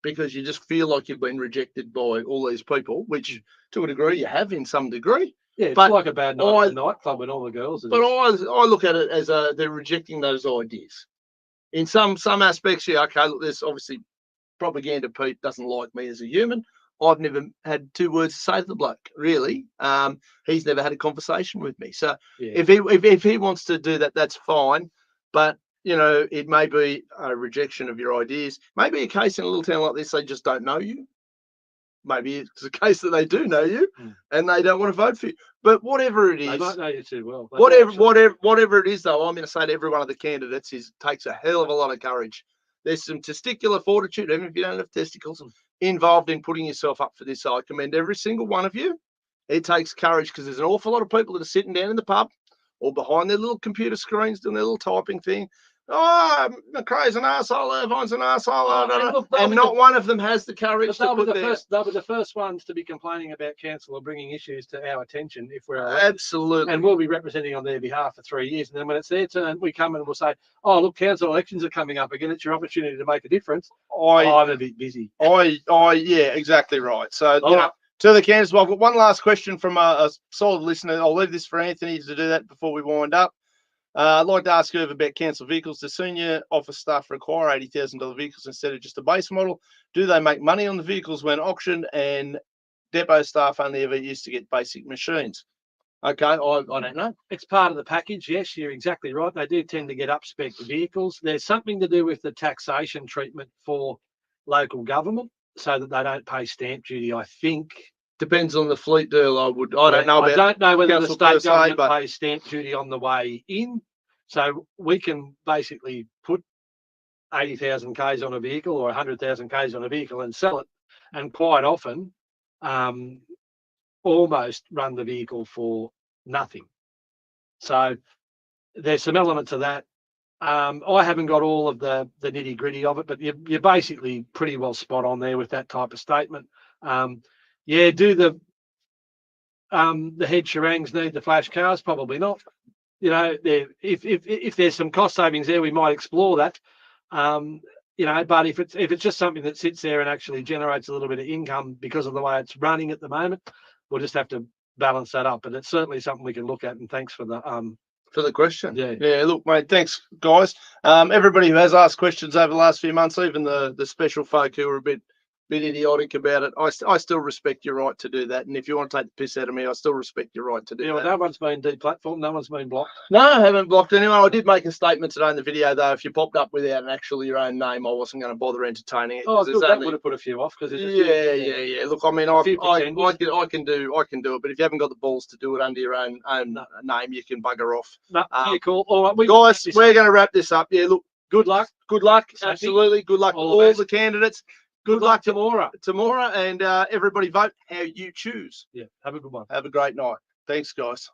because you just feel like you've been rejected by all these people, which to a degree you have in some degree. Yeah, it's but like a bad night at the nightclub when all the girls are But I look at it as they're rejecting those ideas. In some aspects, yeah, okay, look, there's obviously propaganda. Pete doesn't like me as a human. I've never had two words to say to the bloke, really. He's never had a conversation with me. So if he wants to do that, that's fine. But you know, it may be a rejection of your ideas. Maybe a case in a little town like this, they just don't know you. Maybe it's a case that they do know you and they don't want to vote for you. But whatever it is, they might know you too well. Whatever it is, though, I'm going to say to every one of the candidates, takes a hell of a lot of courage. There's some testicular fortitude, even if you don't have testicles, involved in putting yourself up for this. So I commend every single one of you. It takes courage, because there's an awful lot of people that are sitting down in the pub or behind their little computer screens doing their little typing thing. Oh, McRae's an arsehole, Irvine's an arsehole, and not one of them has the courage to put their... They'll be the first ones to be complaining about council or bringing issues to our attention if we're elected. Absolutely. And we'll be representing on their behalf for 3 years. And then when it's their turn, we come and we'll say, oh, look, council elections are coming up again. It's your opportunity to make a difference. I'm a bit busy. Yeah, exactly right. So, you know, to the candidates, well, I've got one last question from a solid listener. I'll leave this for Anthony to do that before we wind up. I'd like to ask Irv about council vehicles. Do senior office staff require $80,000 vehicles instead of just a base model? Do they make money on the vehicles when auctioned? And depot staff only ever used to get basic machines? Okay, I don't know. It's part of the package. Yes, you're exactly right. They do tend to get up-spec vehicles. There's something to do with the taxation treatment for local government so that they don't pay stamp duty, I think. Depends on the fleet deal. I don't know. I don't know whether the state government pays stamp duty on the way in. So we can basically put 80,000 Ks on a vehicle or 100,000 Ks on a vehicle and sell it, and quite often almost run the vehicle for nothing. So there's some element to that. I haven't got all of the nitty gritty of it, but you're basically pretty well spot on there with that type of statement. Yeah, do the head Sharangs need the flash cars? Probably not. You know, if there's some cost savings there, we might explore that. You know, but if it's just something that sits there and actually generates a little bit of income because of the way it's running at the moment, we'll just have to balance that up. But it's certainly something we can look at. And thanks for the question. Yeah. Look, mate, thanks, guys. Everybody who has asked questions over the last few months, even the special folk who were a bit idiotic about it, I still respect your right to do that. And if you want to take the piss out of me, I still respect your right to do that. Well, no one's been deplatformed, no one's been blocked. No, I haven't blocked anyone. I did make a statement today in the video, though. If you popped up without your own name, I wasn't going to bother entertaining it. Oh, good. That would have put a few off, because yeah. Look, I mean, I can do it, but if you haven't got the balls to do it under your own name, you can bugger off. No, cool. All right, guys, we're going to wrap this up. Yeah, look, good luck. Absolutely, good luck to all the candidates. Good luck tomorrow, and everybody vote how you choose. Yeah, have a good one. Have a great night. Thanks, guys.